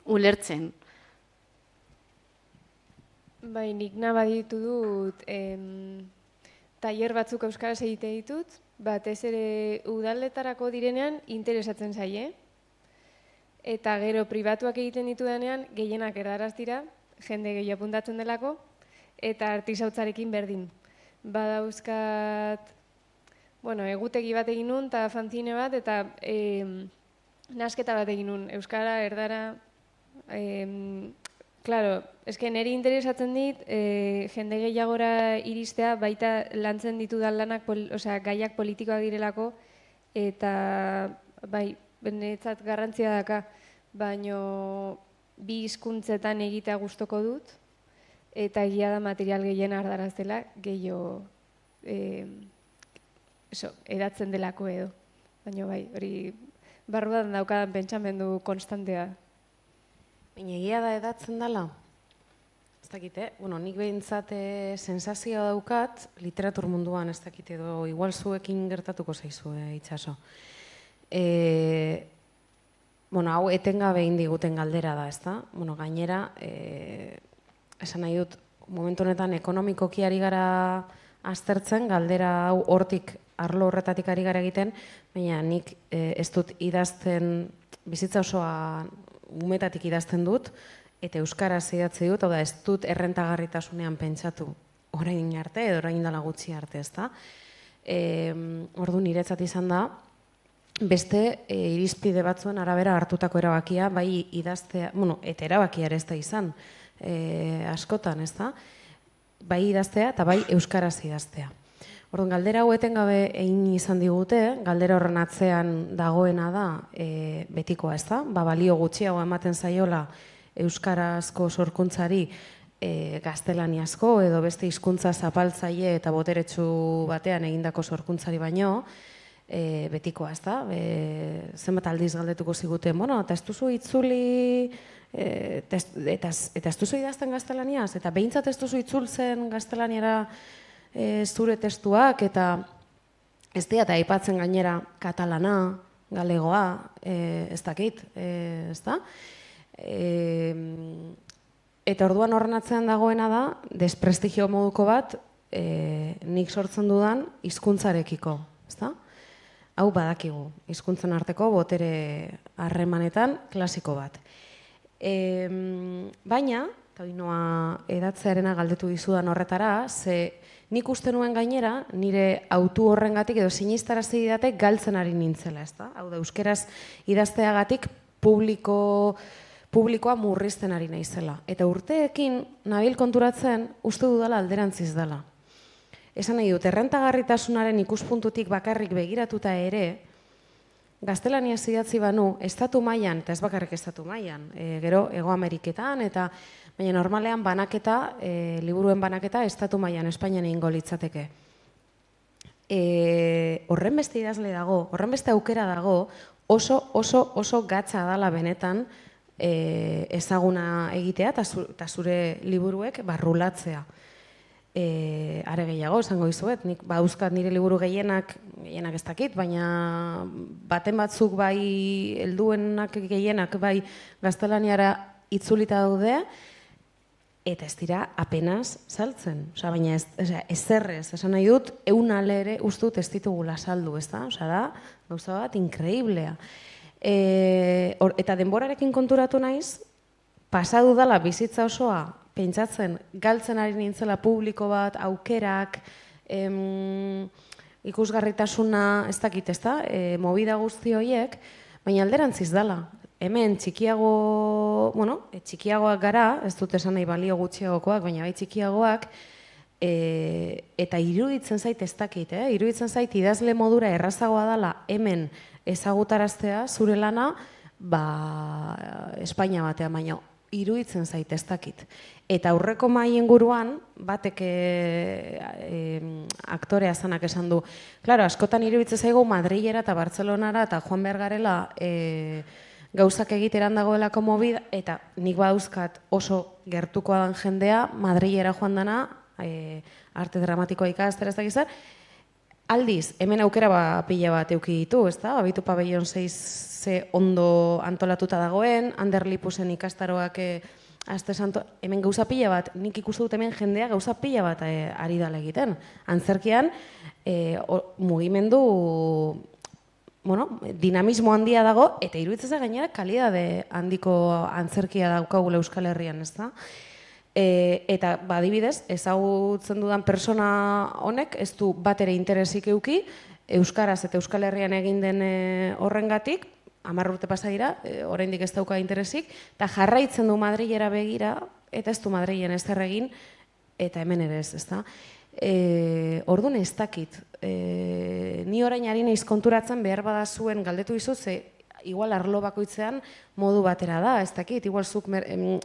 ulertzen. Bai, nik nabaditu dut tailer batzuk euskaraz egite ditut, batez ere udaldetarako direnean interesatzen zaie. Eta gero pribatuak egiten ditudanean gehienak erdaraz dira, jende gehiago apuntatzen delako, eta artisautzarekin berdin. Badauzkat egutegi bat egin nun, eta fanzine bat, eta nasketa bat egin nun, euskara, erdara. Claro, eske niri interesatzen dit, jende gehiagora iristea, baita lantzen ditudan lanak, gaiak politikoak direlako, eta bai, benetzat garrantzia daka, baino bi hizkuntzetan egitea gustoko dut, eta egia da material gehien ardaraz dela, gehiago edatzen delako edo. Baina bai, hori barruan daukadan pentsamendu konstantea. Baina egia da edatzen dela? Ez dakite, nik behintzat sensazioa daukat, literatur munduan ez dakite edo, igual zuekin gertatuko zaizu itxaso. Hau etengabe indiguten galdera da, ez da? Gainera, esan nahi dut, momentu honetan ekonomikoki ari gara aztertzen, galdera hau hortik arlo horretatik ari gara egiten, baina nik ez dut idazten, bizitza osoa umetatik idazten dut, eta euskaraz idatzi dut, hau da ez dut errentagarritasunean pentsatu orain arte, edo orain dela gutxi arte, ez da? Ordu niretzat izan da, beste irizpide batzuen arabera hartutako erabakia, bai idaztea, eta erabakia ere ez da izan, askotan, ez da? Bai idaztea eta bai euskaraz idaztea. Orduan, galdera hau etengabe egin izan digute, galdera horren atzean dagoena da betikoa, ez da? Balio gutxiago ematen zaiola euskarazko sorkuntzari gaztelaniazko edo beste hizkuntza zapaltzaile eta boteretsu batean egindako sorkuntzari baino, betikoa, ez da? Zenbat aldiz galdetuko ziguten, eta ez duzu itzuli, eta ez duzu idazten gaztelaniaz, eta behintzat ez duzu itzultzen gaztelaniara zure testuak, eta ez dira, eta aipatzen gainera katalana, galegoa, ez dakit, ez da? Eta orduan horren atzean dagoena da, desprestigio moduko bat, nik sortzen dudan hizkuntzarekiko, ez da? Hau badakigu, hizkuntzen arteko botere harremanetan klasiko bat. Baina, eta noa edatzearena galdetu dizudan horretara, ze nik uste nuen gainera, nire autu horrengatik edo sinistarazi didatek galtzen ari nintzela, ez da? Hau da, euskeraz idazteagatik publikoa murrizten ari naizela. Eta urteekin nabil konturatzen uste dudala alderantziz dela. Esan nahi dut, errentagarritasunaren ikuspuntutik bakarrik begiratuta ere, gaztelania idatzi banu, estatu mailan, eta ez bakarrik estatu mailan, gero Hego Ameriketan, eta baina normalean banaketa, liburuen banaketa, estatu mailan, Espainian egingo litzateke. Horren beste idazle dago, horren beste aukera dago, oso gatza dala benetan ezaguna egitea eta zure liburuek barrulatzea. Are gehiago, esango izuet, nik bauzkat nire liburu gehienak ez dakit, baina baten batzuk bai, helduenak gehienak bai gaztelaniara itzulita daude, eta ez dira apenas saltzen. Baina ezerrez, esan nahi dut, ale ere ustut ez ditugula saldu, ez da? Da, gauza bat, inkreiblea. Eta denborarekin konturatu naiz, pasadu dala bizitza osoa, pentsatzen, galtzen ari nintzela publiko bat, aukerak, ikusgarritasuna, ez dakit, ez da, movida guzti horiek, baina alderantziz dala. Hemen txikiagoak gara, ez dut esan nahi balio gutxiagokoak, baina bai txikiagoak, eta iruditzen zait ez dakit, iruditzen zait idazle modura errazagoa dala hemen ezagutaraztea zure lana, Espainia batean, baina iruditzen zait ez dakit. Eta aurreko mahai inguruan, batek aktorea zanak esan du, klaro, askotan iruditzen zaigu Madrilera eta Bartzelonara eta joan behar garela gauzak egiteran dagoelako movida, eta nik badauzkat oso gertukoa dan jendea, Madrilera joan dana, arte dramatikoa ikastera ez dakizar, aldiz, hemen aukera pila bat euki ditu, ez da? Abitu pabellon 6 ze ondo antolatuta dagoen, Ander Lipusen ikastaroak hemen gauza pila bat, nik ikustu dut hemen jendea gauza pila bat ari dala egiten. Antzerkian, mugimendu dinamismo handia dago, eta iruditzen gainera kalidade handiko antzerkia daukagula Euskal Herrian, ez da? Eta badibidez, ezagutzen dudan persona honek ez du bat ere interesik euki, Euskaraz eta Euskal Herrian egin den horrengatik, 10 urte pasa dira, oraindik ez dauka interesik, eta jarraitzen du Madrilera begira, eta ez du Madrilen ezer egin, eta hemen ere ez, ezta? Orduan ez dakit. Ni orain ari naiz konturatzen behar bada zuen galdetu dizu, ze igual arlo bakoitzean modu batera da, ez dakit, igual zuk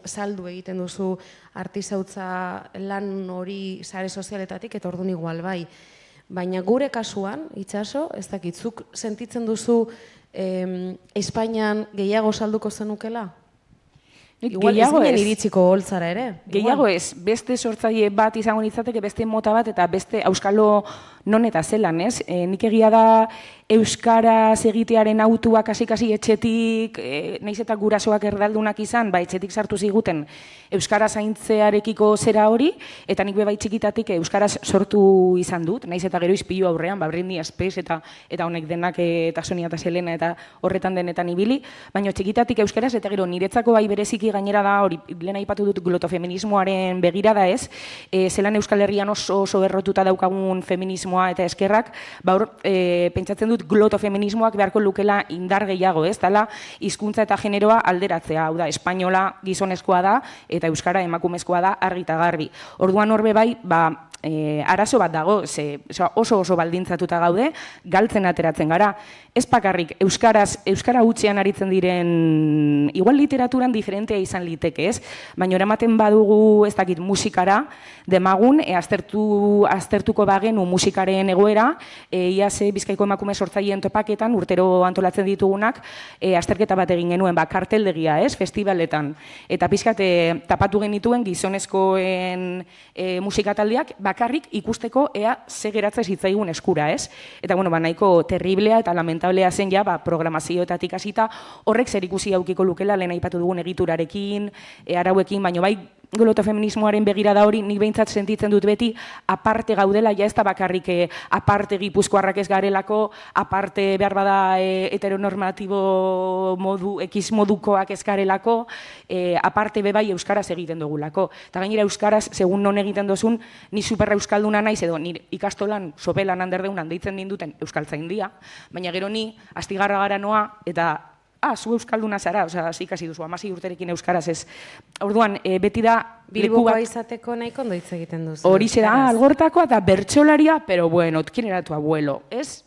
saldu egiten duzu artisautza lan hori sare sozialetatik, eta orduan igual bai. Baina gure kasuan, Itxaso, ez dakit, zuk sentitzen duzu Espainian gehiago salduko zenukela? Igual ez ginen iritsiko holtzara ere. Gehiago ez, beste sortzaile bat izango nitzateke, beste mota bat, eta beste auskalo non eta zelan, ez? Nik egia da Euskaraz egitearen autuak hasi etxetik, nahiz eta gurasoak erdaldunak izan, etxetik sartu ziguten Euskaraz zaintzearekiko zera hori, eta nik bai txikitatik Euskaraz sortu izan dut, nahiz eta gero izpilu aurrean, Britney Spears eta honek denak eta Sonia eta Selena eta horretan denetan ibili, baina txikitatik Euskaraz, eta gero niretzako bai bereziki gainera da, hori lehen aipatu dut glotofeminismoaren begirada ez, zelan Euskal Herrian oso errotuta daukagun feminismoa eta eskerrak, pentsatzen dut glotofeminismoak beharko lukela indar gehiago, ez? Dala, hizkuntza eta generoa alderatzea, hau da, espainola gizonezkoa da, eta euskara emakumezkoa da argi eta garbi. Orduan horbe bai, arazo bat dago, oso baldintzatuta gaude, galtzen ateratzen gara. Ez bakarrik, euskara hutsean aritzen diren, igual literaturan diferentea izan liteke, ez? Baina eramaten badugu, ez dakit, musikara, demagun, aztertuko bagenu musikaren egoera, iaz Bizkaiko emakume sortzaileen topaketan, urtero antolatzen ditugunak, azterketa bat egin genuen, karteldegia, ez? Festivaletan. Eta pixkat, tapatu genituen gizonezkoen musikataldiak, bakarrik ikusteko ea ze geratzen zitzaigun eskura, ez? Eta, nahiko terriblea eta lamentablea zen ja, programazioetatik hasita, horrek zer ikusi aukiko lukela, lehen aipatu dugun egiturarekin, arauekin, baina bai, glotofeminismoaren begirada hori, nik behintzat sentitzen dut beti, aparte gaudela, ja ez da bakarrik aparte gipuzkoarrak ez garelako, aparte behar bada heteronormatibo ekiz modukoak ez garelako, aparte bebai euskaraz egiten dugulako. Eta gainera euskaraz, segun non egiten dozun, ni superra euskalduna naiz edo nire ikastolan, sopelan handerdeunan deitzen dinduten euskaltzaindia, baina gero ni, astigarra gara noa, eta zu euskalduna zara, ikasi duzu, 16 urterekin euskaraz ez. Orduan, beti da Bilbokoa izateko nahiko ondo hitz egiten duzu. Horixe da, Algortakoa da bertsolaria, pero bueno, ¿quién era tu abuelo? Ez?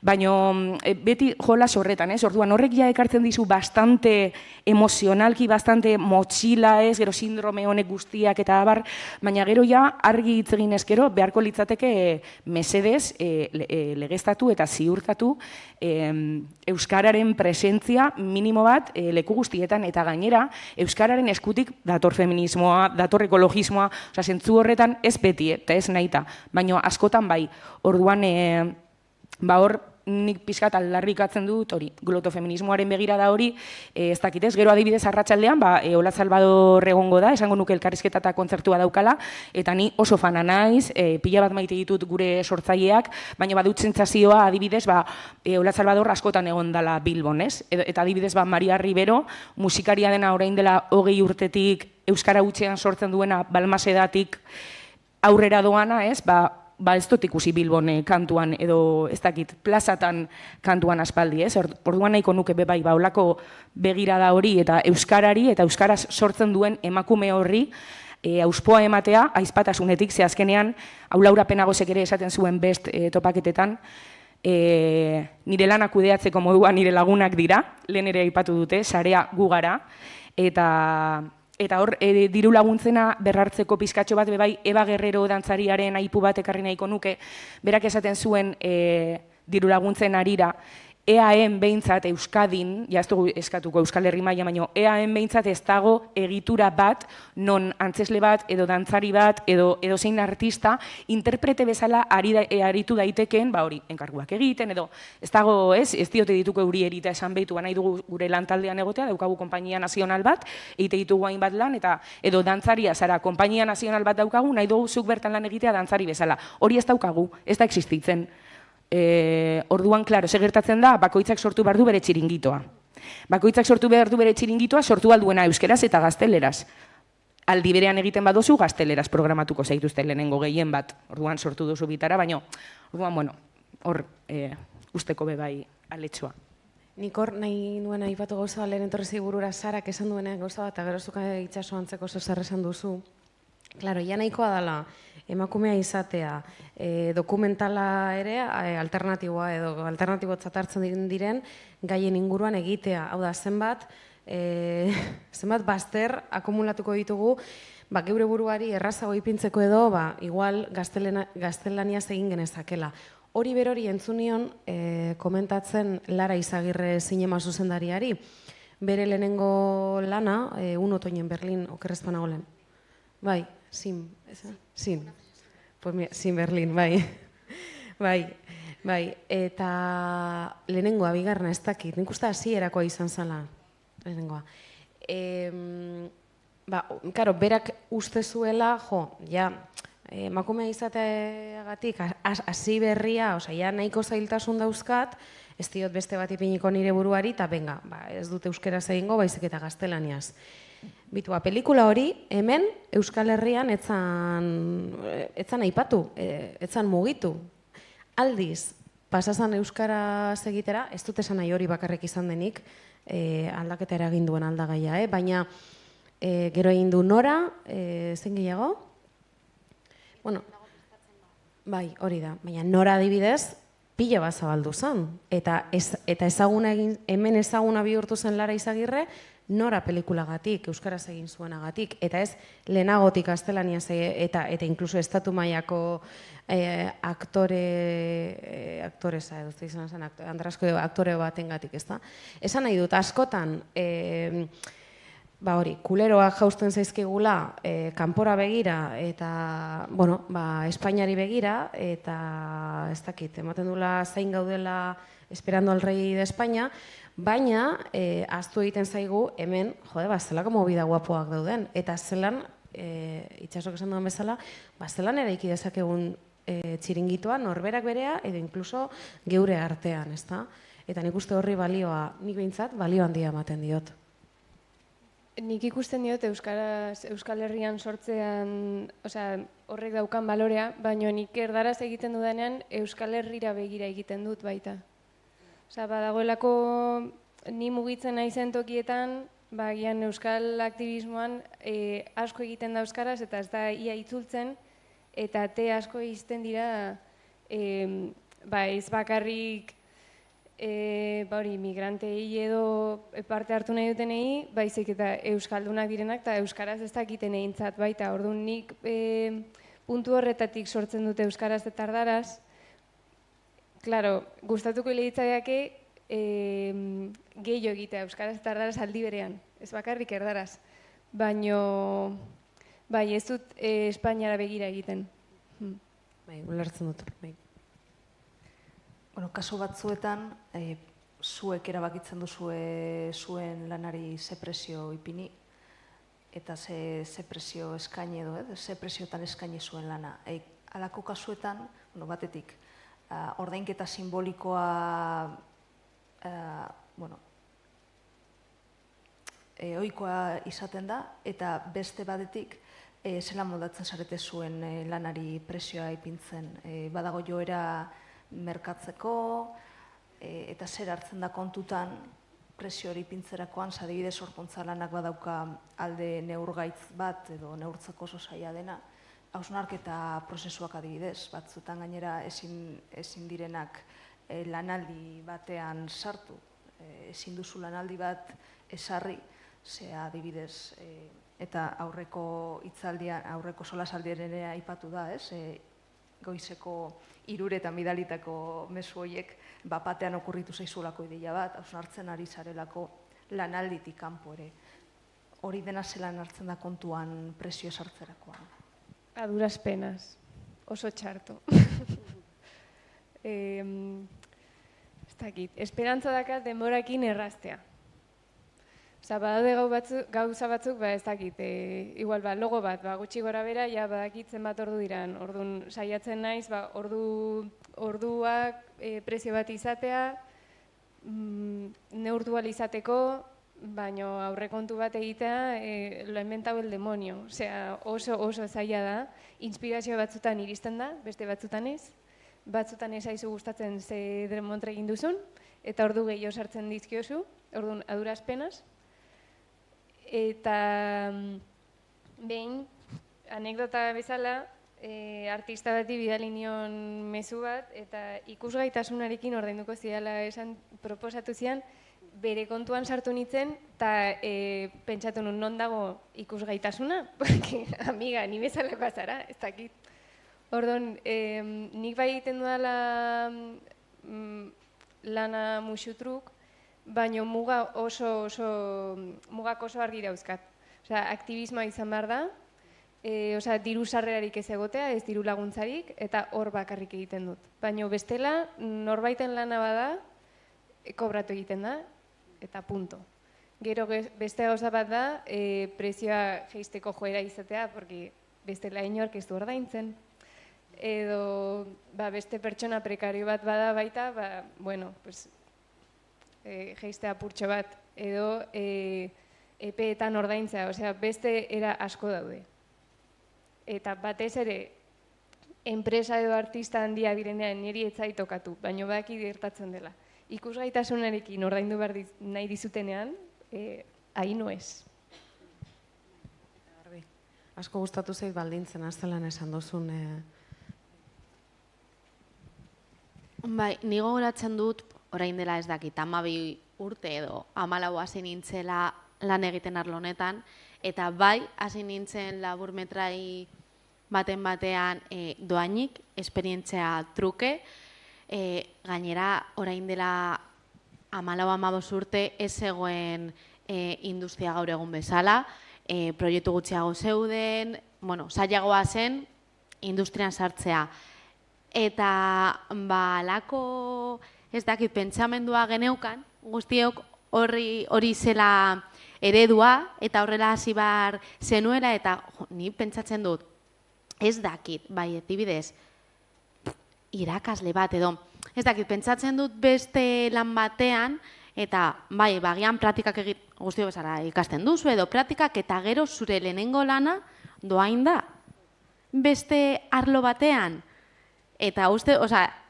Baina beti jolas horretan, ez? Orduan horrek ja ekartzen dizu bastante emozionalki, bastante motxila, ez? Gero sindrome honek guztiak eta abar, baina gero ja argi hitz egin ezkero beharko litzateke mesedez legeztatu eta ziurtatu euskararen presentzia minimo bat leku guztietan eta gainera euskararen eskutik dator feminismoa, dator ekologismoa, osea zentzu horretan ez beti eta ez nahita, baina askotan bai. Orduan hor nik pixkat aldarrikatzen dut hori, glotofeminismoaren begirada hori, ez dakitez, gero adibidez arratsaldean, Ola Salvador egongo da, esango nuke elkarrizketa eta kontzertua daukala, eta ni oso fana naiz, pila bat maite ditut gure sortzaileak, baina badut sentsazioa adibidez, Ola Salvador askotan egon dela Bilbon, ez? Eta adibidez, Maria Rivero, musikaria dena orain dela 20 urtetik, euskara hutsean sortzen duena Balmasedatik aurrera doana, ez? Ez dut ikusi Bilbon kantuan edo ez dakit plazatan kantuan aspaldi, ez? Orduan nahiko nuke bai olako begirada hori eta euskarari eta euskaraz sortzen duen emakume horri auspoa ematea aizpatasunetik, ze azkenean hau Laura Penagosek ere esaten zuen best topaketetan, nire lanak kudeatzeko moduan nire lagunak dira, lehen ere aipatu dute, sarea gu gara, eta hor, diru laguntzena berrartzeko pizkatxo bat, bai, Eva Guerrero dantzariaren aipu bat ekarri nahiko nuke, berak esaten zuen diru laguntzen arira, EAen behintzat Euskadin, ja ez dugu eskatuko Euskal Herri maila, baina EAen behintzat ez dago egitura bat, non antzesle bat, edo dantzari bat, edo zein artista, interprete bezala aritu daiteken, hori, enkarguak egiten, edo ez dago, ez diote dituko euri erita esan behitu, nahi dugu gure lantaldean egotea, daukagu konpainia nazional bat, egite ditugu hainbat lan, eta edo dantzaria zara, konpainia nazional bat daukagu, nahi dugu zuk bertan lan egitea dantzari bezala. Hori ez daukagu, ez da existitzen. Orduan, klaro, gertatzen da, bakoitzak sortu behar du bere txiringitoa. Bakoitzak sortu behar du bere txiringitoa, sortu alduena euskeraz eta gazteleraz. Aldi berean egiten badozu, gazteleraz programatuko zaituzte lehenengo gehien bat. Orduan sortu duzu bitara, baina, orduan, bueno, hor usteko bebai aletxoa. Nik hor nahi nuen aipatu gauza, lehen entorrezi burura Sarak esan duenean gauza bat, eta gero zuka itxaso antzeko zer esan duzu. Klaro, ja nahikoa dela, emakumea izatea, dokumentala ere alternatiboa edo alternatibotzat hartzen diren gaien inguruan egitea. Hau da, zenbat bazter akumulatuko ditugu, geure buruari errazago ipintzeko edo, igual gaztelaniaz egin genezakela. Hori berori entzunion komentatzen Lara Izagirre zinema zuzendariari, bere lehenengo lana, Un otoño en Berlin, okerrezpan agolen. Bai, Sin Berlin, bai. Eta lehenengoa, bigarna, ez dakit, nik uste hasierakoa izan zala, lehenengoa. Karo, berak uste zuela, emakumea izateagatik, hasi berria, ja nahiko zailtasun dauzkat, ez diot beste bat ipiniko nire buruari, eta benga, ez dut euskeraz egingo, baizik eta gaztelaniaz. Bitua, pelikula hori, hemen Euskal Herrian etzan aipatu, etzan mugitu. Aldiz, pasazan euskaraz egitera, ez dut esan nahi hori bakarrik izan denik, aldaketa eragin duen aldagaia, baina gero egin du Nora, zen gehiago? Bueno, bai, hori da, baina Nora adibidez, pila bat zabaldu zen, eta hemen ezaguna bihurtu zen Lara Izagirre, Nora pelikulagatik, euskaraz egin zuenagatik, eta ez lehenagotik gaztelaniaz eta inkluso estatu mailako aktoreza edo izan zen, andrasko aktore batengatik, ez da? Esan nahi dut, askotan, kuleroak jausten zaizkigula kanpora begira eta, Espainiari begira, eta ez dakit, ematen dula zain gaudela esperando al rey de España, baina, ahaztu egiten zaigu, hemen, zelako movida guapoak dauden. Eta zelan, itxasok esan duen bezala, zelan eraiki dezakegun txiringitoa, norberak berea, edo inkluso geure artean, ezta? Eta nik uste horri balioa, nik behintzat, balio handia ematen diot. Nik ikusten diot Euskal Herrian sortzean, horrek daukan balorea, baina nik erdaraz egiten dudanean Euskal Herrira begira egiten dut baita. Badagoelako ni mugitzen naizen tokietan, Gian euskal aktivismoan asko egiten da euskaraz eta ez da ia itzultzen eta asko izten dira ez bakarrik migrantei edo parte hartu nahi dutenei, baizik eta euskaldunak direnak eta euskaraz ez dakiten egintzat baita. Orduan nik puntu horretatik sortzen dute euskaraz eta erdaraz. Claro, gustatuko lehitzaiake gehiago egitea euskaraz eta erdaraz aldi berean, ez bakarrik erdaraz. Baina, ez dut Espainiara begira egiten. Ulertzen dut. Kasu batzuetan, zuek erabakitzen duzue zuen lanari ze presio ipini, eta ze presio eskaini edo, ze presiotan eskaini zuen lana. Halako kasuetan, batetik, ordainketa simbolikoa ohikoa izaten da, eta beste batetik, zelan moldatzen zarete zuen lanari presioa ipintzen. Badago joera merkatzeko, eta zer hartzen da kontutan presio hori ipintzerakoan, adibidez sorkuntza lanak badauka alde neurgaitz bat edo neurtzeko oso zaila dena, hausnarketa prozesuak adibidez, batzutan gainera ezin direnak lanaldi batean sartu, ezin duzu lanaldi bat esarri, ze adibidez, eta aurreko hitzaldian, aurreko solasaldian ere aipatu da, goizeko 3:00 bidalitako mezu horiek batean okurritu zaizulako ideia bat, hausnartzen ari zarelako lanalditik kanpo ere. Hori dena zelan hartzen da kontuan presio sartzerakoan? A duras penas, oso txarto. Ez dakit, esperantza dakat denborakin erraztea. Badaude gauza batzuk, ez dakit, igual logo bat, gutxi gora bera, badakit zenbat ordu diran. Orduan saiatzen naiz, orduak prezio bat izatea, neurtu ahal izateko, baina aurrekontu bat egitea, lo ha inventado el demonio. Oso zaila da, inspirazio batzutan iristen da, beste batzutan ez. Batzutan ez aizu gustatzen ze demontre egin duzun, eta ordu gehiago sartzen dizkiozu, orduan aduraz penas. Eta behin, anekdota bezala, artista bati bidali nion mezu bat, eta ikusgaitasunarekin ordainduko zidala esan proposatu zian, bere kontuan sartu nintzen, eta pentsatu nun non dago ikusgaitasuna, porque, amiga, ni bezalakoa zara, ez dakit. Orduan, nik bai egiten dudala lana musutruk, baina mugak oso argi dauzkat. Aktivismoa izan behar da, diru sarrerarik ez egotea, ez diru laguntzarik, eta hor bakarrik egiten dut. Baina bestela, norbaiten lana bada, kobratu egiten da, eta punto. Gero beste gauza bat da, prezioa jeisteko joera izatea, porque bestela inork ez du ordaintzen. Edo beste pertsona prekario bat bada baita, jeistea apurtxo bat, edo epeetan ordaintzea, beste era asko daude. Eta batez ere, enpresa edo artista handia direnean niri etzai tokatu, baina baki gertatzen dela. Ikusgaitasunarekin ordaindu behar nahi dizutenean, haino ez. Asko gustatu zait baldintzen, aztelan esan duzun. Ni gogoratzen dut, orain dela ez dakit, 12 urte edo 14 hasi nintzela lan egiten arlo honetan, eta hasi nintzen laburmetrai batean doainik, esperientzia truke, gainera orain dela 14-15 urte ez zegoen industria gaur egun bezala, proiektu gutxiago zeuden, zailagoa zen industrian sartzea. Eta alako, ez dakit, pentsamendua geneukan, guztiok hori zela eredua, eta horrela hasi behar zenuela, eta ni pentsatzen dut, ez dakit, etibidez, irakasle bat edo, ez dakit, pentsatzen dut beste lan batean, eta bagian praktikak guztiok bezala ikasten duzu, edo praktikak, eta gero zure lehenengo lana doain da. Beste arlo batean, eta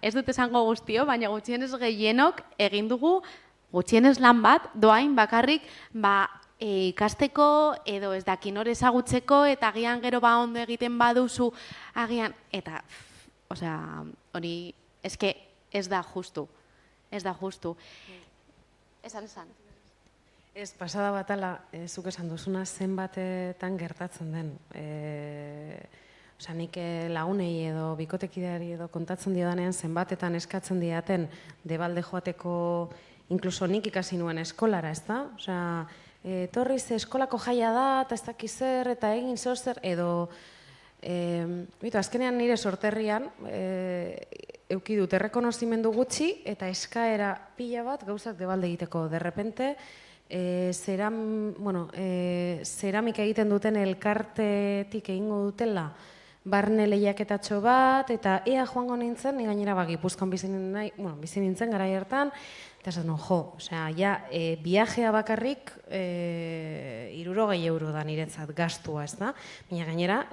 ez dut esango guztio, baina gutxienez gehienok egin dugu gutxienez lan bat, doain bakarrik ikasteko edo ez dakin hor ezagutzeko eta agian gero ondo egiten baduzu agian eta osea hori eske ez da justu. Ez da justu. Esan. Ez, pasada batala, zuk esan duzuna zenbatetan gertatzen den. Osa, nik lagunei edo bikotekideari edo kontatzen diodanean zenbatetan eskatzen diaten debalde joateko, inkluso nik ikasi nuen eskolara, ez da? Osa, torriz eskolako jaia da, eta ez dakiz zer, eta egin zer, edo, azkenean nire sorterrian, euki dut errekonozimendu gutxi, eta eskaera pila bat gauzak debalde egiteko. Derrepente, zeramika egiten duten elkartetik egingo dutela, barne lehiaketatxo bat, eta ea joango nintzen, ni gainera Gipuzkoan bizi nintzen garai hartan, eta esan, viajea bakarrik 60 euro da niretzat gastua, ez da? Baina gainera,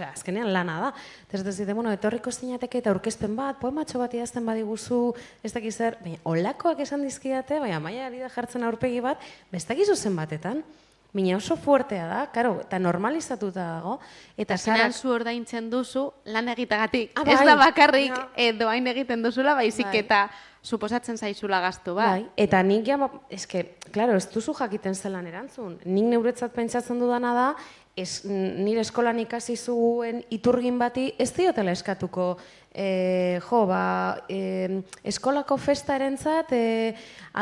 azkenean lana da. Eta ez dut, etorriko zinateke eta aurkezpen bat, poematxo bat idazten badiguzu, ez dakiz zer, baina olakoak esan dizkidate, baina maia ari da jartzen aurpegi bat, ez dakizu zenbatetan. Baina oso fuertea da, karo, eta normalizatuta dago. Eta zelan zu ordaintzen duzu lan egitagatik. Ez da bakarrik doain egiten duzula, baizik eta suposatzen zaizula gastu, bai. Eta nik, ez duzu jakiten zelan erantzun. Nik neuretzat pentsatzen dudana da, nire eskolan ikasi zuen iturgin bati ez diotela eskatuko eskolako festarentzat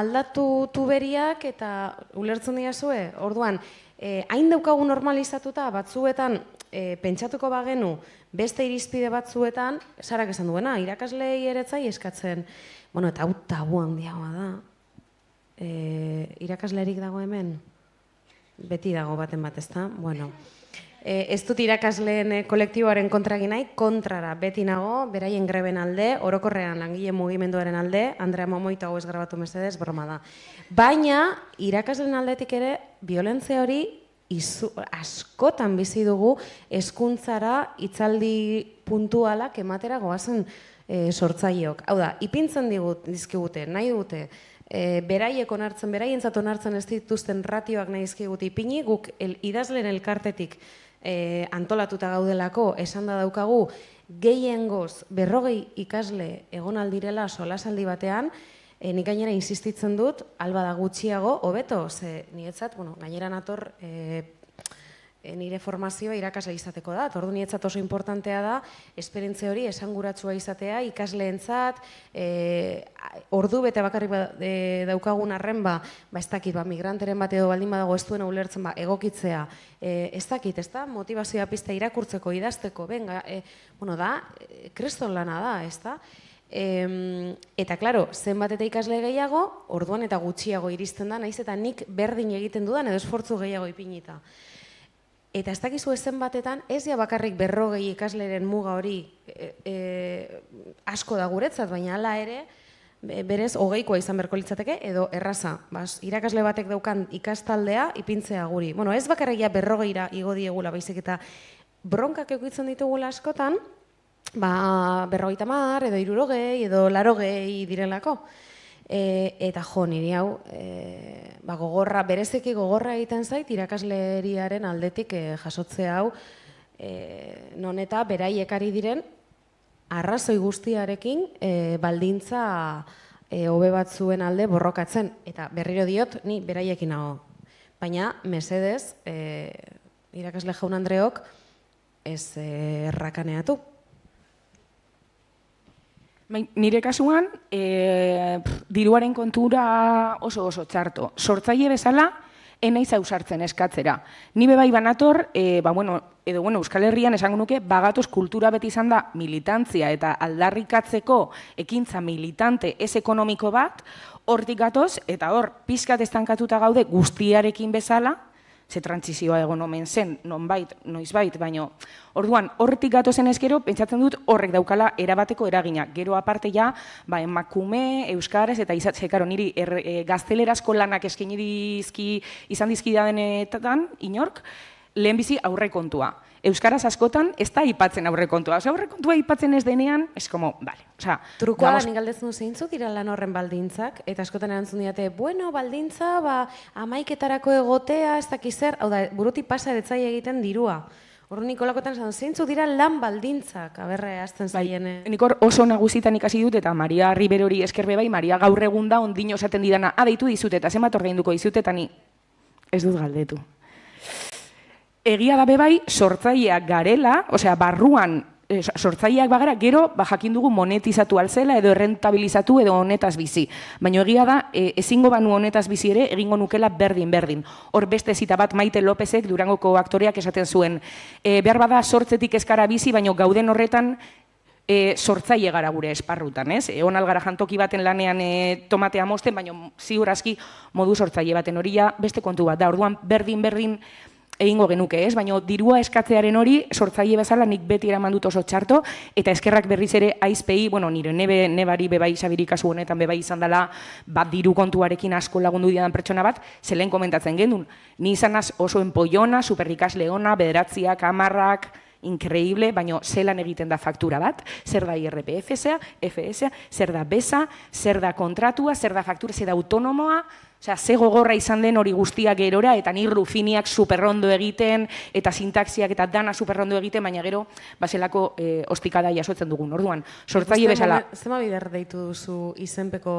aldatu tuberiak eta ulertzen diazue, orduan, hain daukagu normalizatuta batzuetan pentsatuko bagenu beste irizpide batzuetan, Sarak esan duena, irakaslei eretzai eskatzen, eta hau tabu handiagoa da, irakaslerik dago hemen? Beti dago baten bat, ezta? Ez dut irakasleen kolektiboaren kontra egin nahi, kontrara beti nago, beraien greben alde, orokorrean langile mugimenduaren alde, Andrea Momoita ez grabatu mesedez, broma da. Baina, irakasleen aldetik ere, violentzia hori askotan bizi dugu hezkuntzara hitzaldi puntualak ematera goazen sortzaileok. Hau da, ipintzen dizkigute, nahi dute, beraientzat onartzen ez dituzten ratioak nahi dizkigute ipini, guk idazleen elkartetik antolatuta gaudelako esan da daukagu gehiengoz 40 ikasle egon aldirela solasaldi batean, nik gainera insistitzen dut, alba da gutxiago, hobeto, ze niretzat, gainera nator nire formazioa irakasle izateko da, ordu niretzat oso importantea da, esperientzia hori esanguratsua izatea, ikasleentzat, ordu bete bakarrik daukagun arren, ez dakit, migranteren bat edo baldin badago ez duena ulertzen, egokitzea, ez dakit, ez da, motivazioa piztea irakurtzeko, idazteko, da, kriston lana da, ez da, eta, klaro, zenbat eta ikasle gehiago, orduan eta gutxiago iristen da, naiz eta nik berdin egiten dudan edo esfortzu gehiago ipinita. Eta ez dakizu ezen batetan, ez ja bakarrik 40 ikasleren muga hori asko da guretzat, baina hala ere, berez, 20koa izan beharko litzateke, edo erraza, irakasle batek daukan ikastaldea ipintzea guri. Ez bakarrik ja 40ra igo diegula, baizik eta bronkak eukitzen ditugula askotan, 50 edo 60 edo 80 direlako. Eta niri hau, berezeki gogorra egiten zait irakasleriaren aldetik jasotzea hau, non eta beraiek ari diren arrazoi guztiarekin baldintza hobe batzuen alde borrokatzen. Eta berriro diot, ni beraiekin nago. Baina, mesedez, irakasle jaun Andreok ez errakaneatu. Nire kasuan, diruaren kontura oso txarto. Sortzaile bezala, enaiz ausartzen eskatzera. Ni bebai banator, Euskal Herrian esango nuke, bagatoz kultura beti izan da militantzia eta aldarrikatzeko ekintza militante ez ekonomiko bat, hortik gatoz, eta hor, pizkat estankatuta gaude guztiarekin bezala, ze trantzizioa egon omen zen, noizbait, baina orduan, hortik gatozen ezkero, pentsatzen dut horrek daukala erabateko eragina. Gero aparte ja, emakume, euskaraz, eta zekaro niri gaztelerazko lanak eskaini izan dizkidadenetan, inork, lehenbizi aurrekontua. euskaraz askotan ez da aipatzen aurrekontua. Osa, aurrekontua aipatzen ez denean, ez como, vale. Osa, Trukoa nik galdetzen du zeintzuk dira lan horren baldintzak, eta askotan erantzun diate, bueno, baldintza, 11etarako egotea, ez dakiz zer, hau da, burutik pasa eretzai egiten dirua. Hor Nikolakotan esan, zeintzuk dira lan baldintzak, aberre, azten zaien. Nik hor oso nagusitan ikasi dut, eta Maria Riberori eskerbe bai, Maria gaur egun da, ondino esaten didana, deitu dizut, eta zenbat ordainduko dizut, eta ni ez dut galdetu. Egia da bebai, sortzaileak garela, osea, barruan, sortzaileak bagara, gero, jakin dugu monetizatu alzela, edo errentabilizatu, edo honetaz bizi. Baina egia da, ezingo banu honetaz bizi ere, egingo nukela berdin. Hor beste zita bat Maite Lopezek, Durangoko aktoreak esaten zuen. Behar bada sortzetik eskara bizi, baina gauden horretan, sortzaile gara gure esparrutan, ez? Egon algara jantoki baten lanean tomatea mosten, baina ziur aski modu sortzaile baten hori beste kontu bat da. Orduan berdin egingo genuke, ez? Baina dirua eskatzearen hori sortzaile bezala nik beti eraman dut oso txarto, eta eskerrak berriz ere aizpei, bueno, nire nebari bebai Xabirik kasu honetan bebai izan dela, bat diru kontuarekin asko lagundu diadan pertsona bat, zelen komentatzen gendun. Ni izanaz oso enpoiona, superrikasle ona, bederatziak, 10, increíble, baina zelan egiten da faktura bat, zer da IRPF-a, FS-a, zer da BESA, zer da kontratua, zer da faktura, zer da autonomoa, osea, ze gogorra izan den hori guztia gerora, eta ni rufiniak superrondo egiten, eta sintaxiak eta dana superrondo egiten, baina gero, baselako ostikada jasotzen dugun. Orduan, sortzaile bezala... Zema bider deitu duzu izenpeko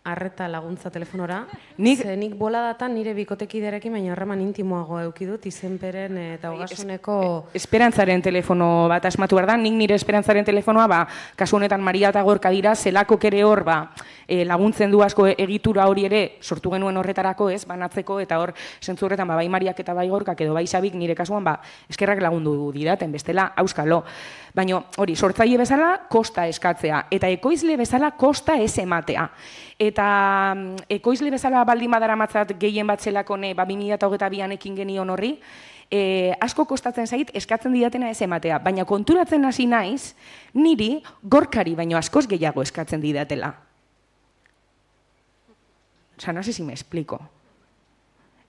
arreta laguntza telefonora? Nik boladatan nire bikotekiderekin, baina harreman intimoago eukidut izenperen eta Ogasuneko... Esperantzaren telefono bat asmatu behar da, nik nire Esperantzaren telefonoa, kasu honetan Maria eta Gorka dira, zelako kere hor, laguntzen du asko egitura hori ere sortu genuen horretarako, ez, banatzeko, eta hor, zentzu horretan, bai Mariak eta bai Gorkak edo bai Xabik nire kasuan, eskerrak lagundu didaten, bestela, auskalo. Baina hori, sortzaile bezala, kosta eskatzea, eta ekoizle bezala, kosta ez ematea. Eta ekoizle bezala baldin badara matzat gehien bat zelakone, 2022an ekin genion horri, asko kostatzen zait, eskatzen didatena ez ematea, baina konturatzen hasi naiz, niri Gorkari baino askoz gehiago eskatzen didatela. Osa, no sé si me explico.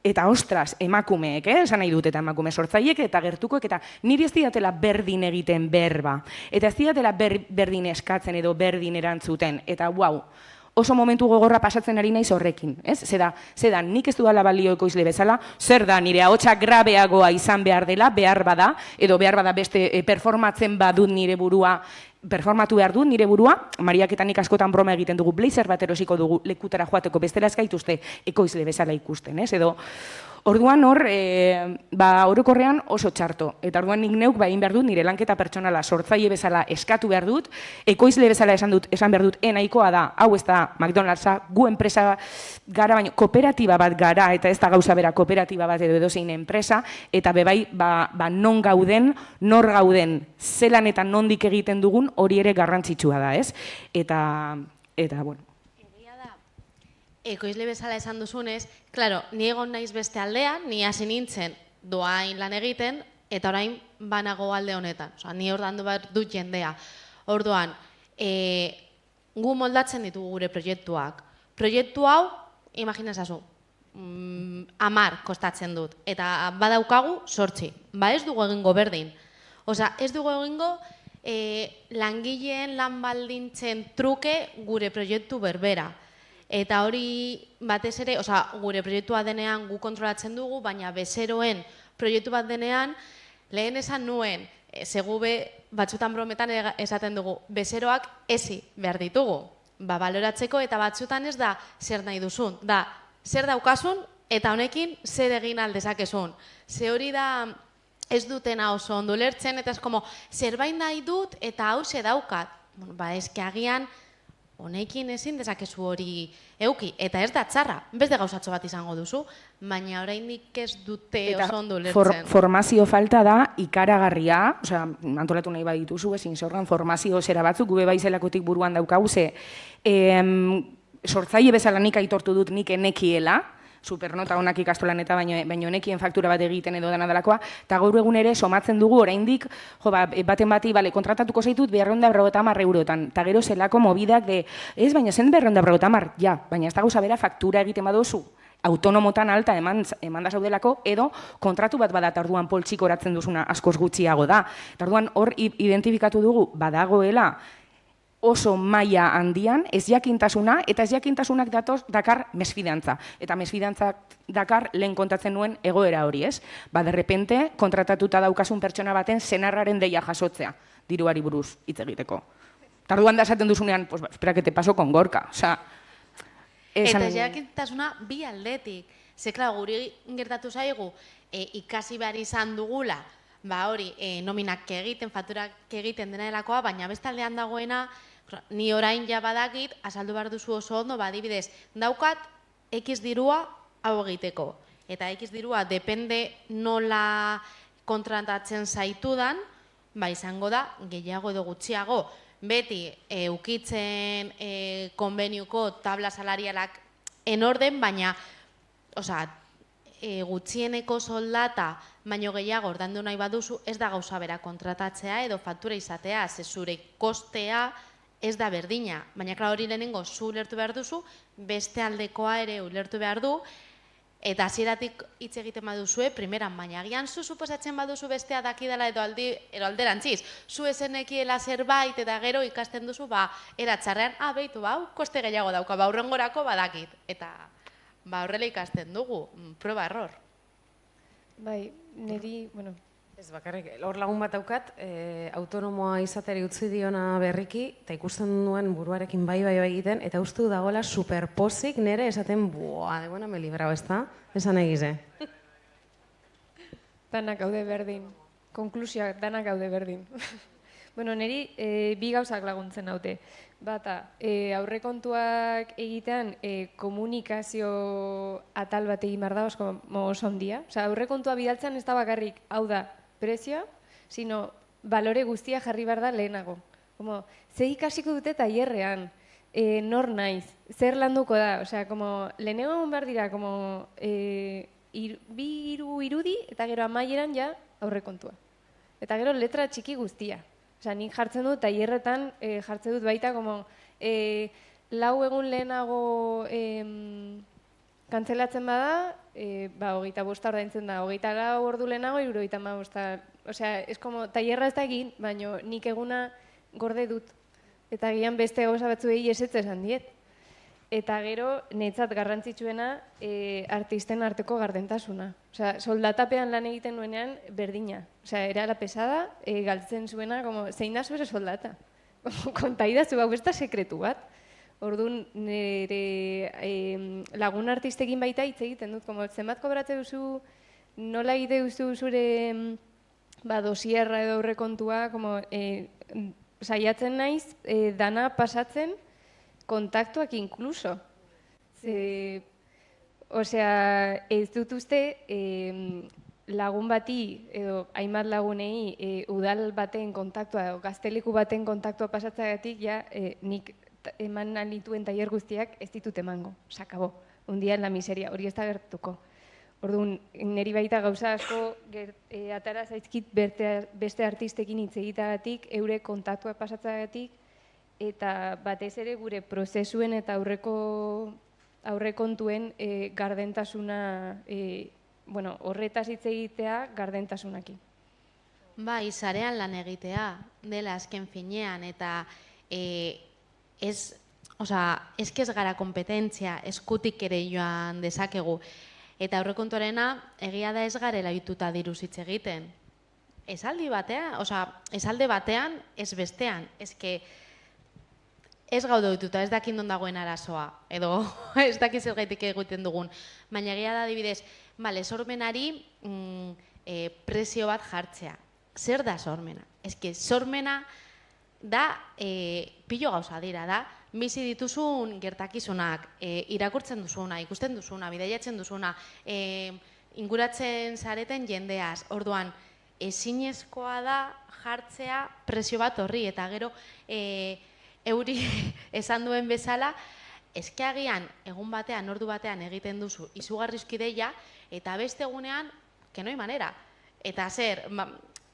Eta ostras, emakumeek, esan nahi dut, eta emakume sortzaileek eta gertukoek, eta niri ez didatela berdin egiten berba. Eta ez didatela berdin eskatzen edo berdin erantzuten. Eta wow, oso momentu gogorra pasatzen ari naiz horrekin, ez? Zeda, nik ez dudala balio ekoizle bezala, zer da nire ahotsa grabeagoa izan behar dela, behar bada, edo behar bada beste performatzen badut nire burua, performatu behar dut nire burua, Mariak eta nik askotan broma egiten dugu, blazer bat erosiko dugu lekutara joateko, bestela ez gaituzte ekoizle bezala ikusten, ez? Edo, orduan hor, orokorrean oso txarto. Eta orduan nik neuk egin behar dut nire lanketa pertsonala sortzaile bezala eskatu behar dut, ekoizle bezala esan behar dut, nahikoa da, hau ez da McDonald'sa, gu enpresa gara, baina kooperatiba bat gara, eta ez da gauza bera kooperatiba bat edo edozein enpresa, eta bebai, non gauden, nor gauden, zelan eta nondik egiten dugun, hori ere garrantzitsua da, ez? Eta, bueno. Ekoizle bezala esan duzunez, klaro, ni egon naiz beste aldean, ni hasi nintzen doain lan egiten, eta orain banago alde honetan. Osa, ni ordandu bat dut jendea. Orduan, gu moldatzen ditugu gure proiektuak. Proiektu hau, imaginazazu, 10 kostatzen dut, eta badaukagu 8. Ez dugu egingo berdin. Osa, ez dugu egingo langileen lan baldintzen truke gure proiektu berbera. Eta hori batez ere, gure proiektua denean gu kontrolatzen dugu, baina bezeroen proiektu bat denean, lehen esan nuen, segube batzutan brometan esaten dugu, bezeroak ezi behar ditugu. Baloratzeko eta batzutan ez da zer nahi duzun, da zer daukasun eta honekin zer egin aldezakezun. Ze hori da ez dutena oso ondo lertzen, eta ez como, zerbait nahi dut eta hau ze daukat. Eske agian, honekin ezin dezakezu hori euki, eta ez da txarra, beste gauzatxo bat izango duzu, baina oraindik ez dute oso ondo lertzen. Formazio falta da ikaragarria, antolatu nahi badituzu, ezin zorgan formazio zera batzuk, gube baizelakotik buruan daukagu, ze sortzaile bezala nik aitortu dut nik enekiela, supernota honak ikastolan eta baino nekien faktura bat egiten edo dena delakoa, eta gaur egun ere somatzen dugu oraindik, baten bati, kontratatuko zaitut 250 eurotan, eta gero zelako mobidak de, ez, baina zen 250, ja, baina ez da gauza bera faktura egiten baduzu, autonomotan alta eman da zaudelako, edo kontratu bat bada, eta orduan poltsik oratzen duzuna askoz gutxiago da. Eta orduan hor identifikatu dugu badagoela oso maila handian ezjakintasuna, eta ezjakintasunak dakar mesfidantza. Eta mesfidantzak dakar lehen kontatzen nuen egoera hori, ez? De repente, kontratatuta daukasun pertsona baten senarraren deia jasotzea, diruari buruz hitz egiteko. Eta orduan da esaten duzunean, pues, espera que te paso con Gorka. Eta ezjakintasuna bi aldetik. Ze, klar, guri gertatu zaigu, ikasi behar izan dugula, hori, nominak egiten, fakturak egiten denelakoa, baina bestaldean dagoena, ni orain ja badakit, azaldu behar duzu oso ondo, adibidez, daukat X dirua hau egiteko. Eta X dirua depende nola kontratatzen zaitudan, izango da, gehiago edo gutxiago, beti ukitzen konbeniuko tabla salarialak enorden, baina gutxieneko soldata baino gehiago ordaindu nahi baduzu, ez da gauza bera kontratatzea edo faktura izatea, ze zure kostea ez da berdina. Baina hori lehenengo zu ulertu behar duzu, beste aldekoa ere ulertu behar du, eta hasieratik hitz egiten baduzue, primeran, baina agian zu suposatzen baduzu bestea dakidala edo alderantziz. Zu ezenekiela zerbait eta gero ikasten duzu, eratxarrean, behitu, koste gehiago dauka, horrengorako badakit. Eta horrela ikasten dugu, proba error. Bai, niri, bueno... Ez bakarrik, hor lagun bat daukat, autonomoa izateri utzi diona berriki, eta ikusten duen buruarekin bai egiten, eta uste du dagoela superpozik nire esaten, de buena me librao, ez da? Esan egize. Danak gaude berdin. Konklusioak, danak gaude berdin. Bueno, niri bi gauzak laguntzen haute. Bata, aurrekontuak egitean komunikazio atal bat egin behar da, oso handia. Aurrekontua bidaltzen ez da bakarrik, hau da, prezioa, sino balore guztia jarri behar da lehenago. Ze ikasiko dute tailerrean, nor naiz, zer landuko da, lehenago egon behar dira, bi irudi eta gero amaieran ja aurrekontua. Eta gero letra txiki guztia. Nik jartzen dut, tailerretan jartzen dut baita, lau egun lehenago kantzelatzen bada, 25 ordaintzen da, 24 ordu lehenago, 75. Tailerra ez da egin, baina nik eguna gorde dut. Eta gian beste gauza batzuei ezetz esan diet. Eta gero, netzat garrantzitsuena, artisten arteko gardentasuna. Soldatapean lan egiten nuenean, berdina. Era la pesada, galtzen zuena, zein da zure soldata. Kontaidazu, hau ez da sekretu bat. Orduan, nire lagun artistekin baita hitz egiten dut, zenbat kobratze duzu, nola egite duzu zure dosierra edo aurrekontua, saiatzen naiz, dana pasatzen, kontaktuak inkluso. Ez dut uste lagun bati, edo hainbat lagunei, udal baten kontaktua, edo gazteleku baten kontaktua pasatzagatik, nik eman alituen tailer guztiak ez ditut emango, sakabo, undian la miseria, hori ez da gertuko. Orduan, niri baita gauza asko atara zaizkit beste artistekin hitz egitagatik, eure kontaktua pasatzagatik, eta batez ere gure prozesuen eta aurrekontuen gardentasuna, horretaz hitz egitea gardentasunakin. Bai, sarean lan egitea, dela azken finean, eta ez gara kompetentzia, eskutik ere joan dezakegu. Eta aurrekontuarena, egia da ez garela ohituta diruz hitz egiten. Esaldi batean, esalde batean, ez bestean. Ez gaude ohituta, ez dakit non dagoen arazoa, edo ez dakit zergaitik egiten dugun. Baina egia da adibidez, sormenari prezio bat jartzea. Zer da sormena? Sormena da, pilo gauza dira, da, bizi dituzun gertakizunak, irakurtzen duzuna, ikusten duzuna, bidaiatzen duzuna, inguratzen zareten jendeaz. Orduan, ezinezkoa da jartzea prezio bat horri, eta gero, euri esan duen bezala, agian egun batean, ordu batean egiten duzu izugarrizko ideia, eta beste egunean, que no hay manera. Eta zer,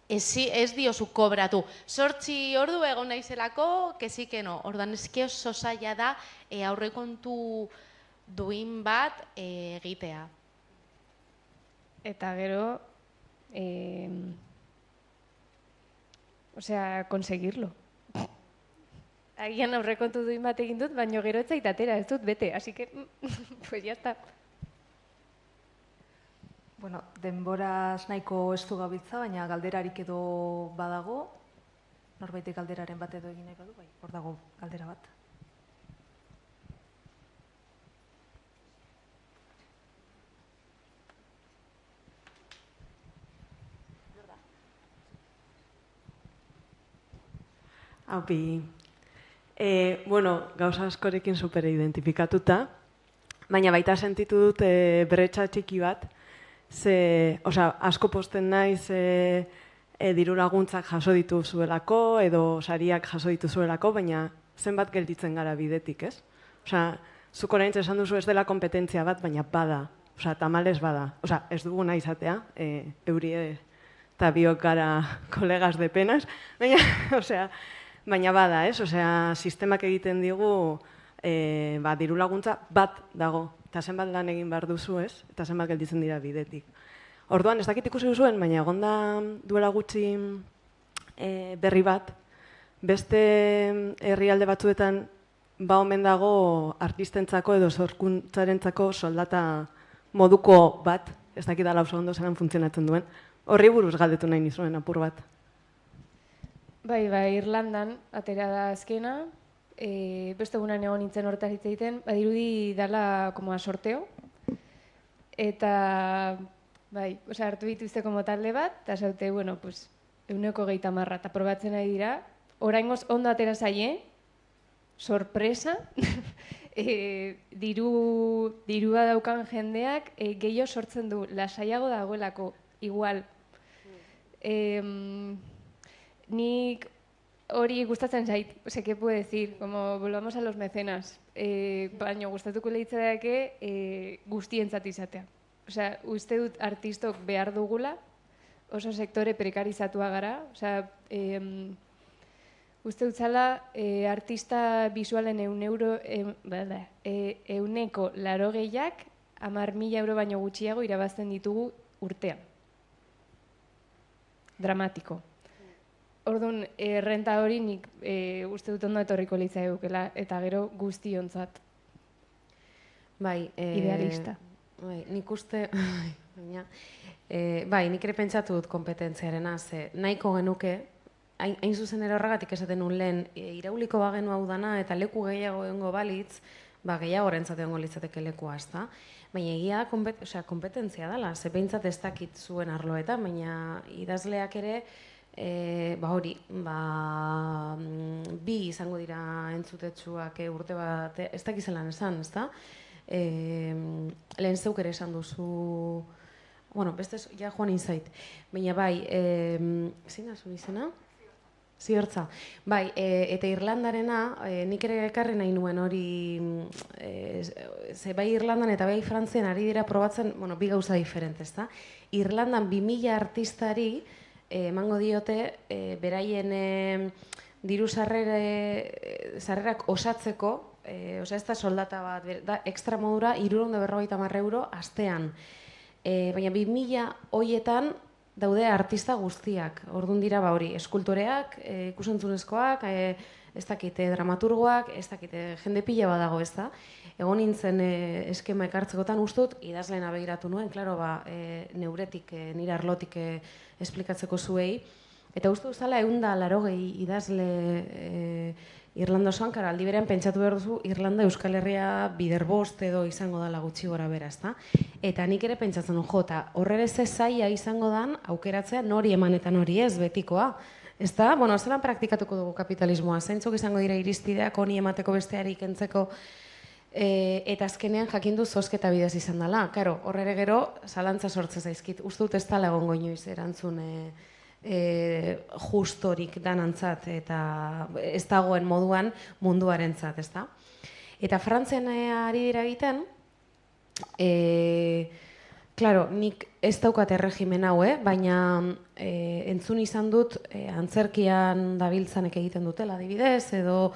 ez diozu kobratu. 8 ordu egon naizelako, que sí que no. Orduan, oso zaila da aurrekontu duin bat egitea. Eta gero, conseguirlo. Agian aurrekontu duin bat egin dut, baina gero ez zait atera, ez dut bete, así que, pues ya está. Bueno, denboraz nahiko estu gabiltza, baina galderarik edo badago, norbaitek galderaren bat edo egin nahi badu, bai, hor dago galdera bat. Aupi, gauza askorekin super identifikatuta, baina baita sentitu dut bretxa txiki bat, asko posten naiz diru laguntzak jaso dituzuelako edo sariak jaso dituzuelako, baina zenbat gelditzen gara bidetik, ez? Zuk oraintz esan duzu ez dela kompetentzia bat, baina bada, tamalez bada. Ez dugu nahi izatea, eurie eta biok gara kolegas de penas, baina bada, ez? Sistemak egiten digu diru laguntza bat dago, eta zenbat lan egin behar duzu, ez? Eta zenbat gelditzen dira bidetik. Orduan, ez dakit ikusi duzuen, baina egonda duela gutxi berri bat, beste herrialde batzuetan omen dago artistentzako edo sorkuntzarentzako soldata moduko bat, ez dakit ala oso ondo zelan funtzionatzen duen, horri buruz galdetu nahi nizuen apur bat. Bai, Irlandan, atera da azkena, beste egunan egon nintzen horretaz hitz egiten, badirudi dala como a sorteo, eta bai, hartu dituzte como talde bat, eta zaute, bueno, pues, 130 eta probatzen ari dira, oraingoz ondo atera zaie, sorpresa, dirua daukan jendeak gehiago sortzen du, lasaiago dagoelako, igual. Nik hori gustatzen zait, ¿qué puedo decir? Como volvamos a los mecenas, baina gustatuko lehitzadake guztientzat izatea. Uste dut artistok behar dugula, oso sektore prekarizatua gara, uste dut zala artista bisualen 180 €, baino gutxiago irabazten ditugu urtean. Dramatiko. Orduan, renta hori nik uste dut ondo etorriko litzaigukela, eta gero guztiontzat. Idealista. Nik uste, nik ere pentsatu dut kompetentziarena, nahiko genuke, hain zuzen ere horregatik esaten nun lehen, irauliko bagenu hau dana eta leku gehiago egongo balitz, gehiago rentzat egongo litzateke lekua, ezta? Baina egia kompetentzia dela, behintzat ez dakit zuen arloetan, baina idazleak ere, bi izango dira entzutetsuak urte bat, ez dakizelan esan, ezta? Lehen zeuk ere esan duzu, beste joan inzait, baina zin asun izena? Ziortza. Eta Irlandarena, nik ere ekarri nahi nuen hori, bai Irlandan eta bai Frantzian ari dira probatzen, bi gauza diferente, ezta? Irlandan 2000 artistari emango diote beraien diru sarrerak osatzeko, ez da soldata bat, da ekstra modura 350 € astean. Baina 2000 hoietan daude artista guztiak. Orduan dira hori, eskultoreak, ikusentzunezkoak, ez dakite dramaturgoak, ez dakite jende pila badago, ez da. Egon nintzen eskema ekartzekotan ustut, idazleena begiratu nuen, neuretik, nire arlotik esplikatzeko zuei. Eta uste duzala 180 idazle Irlanda osoan, aldi berean pentsatu behar duzu Irlanda Euskal Herria biderbost edo izango dala gutxi gora bera, ezta? Eta nik ere pentsatzen jota, horrere ze zaila izango dan aukeratzea nori eman eta nori ez betikoa. Ezta? Zelan praktikatuko dugu kapitalismoa, zeintzuk izango dira irizpideak honi emateko besteari kentzeko, eta azkenean jakindu zozketa bidez izan dela. Horrere gero, zalantza sortzen zaizkit, uste dut ez dala egongo inoiz erantzun justorik danantzat eta ez dagoen moduan munduarentzat, ezta? Eta Frantzian ari dira egiten, nik ez daukat erregimen hau, baina entzun izan dut antzerkian dabiltzanek egiten dutela adibidez, edo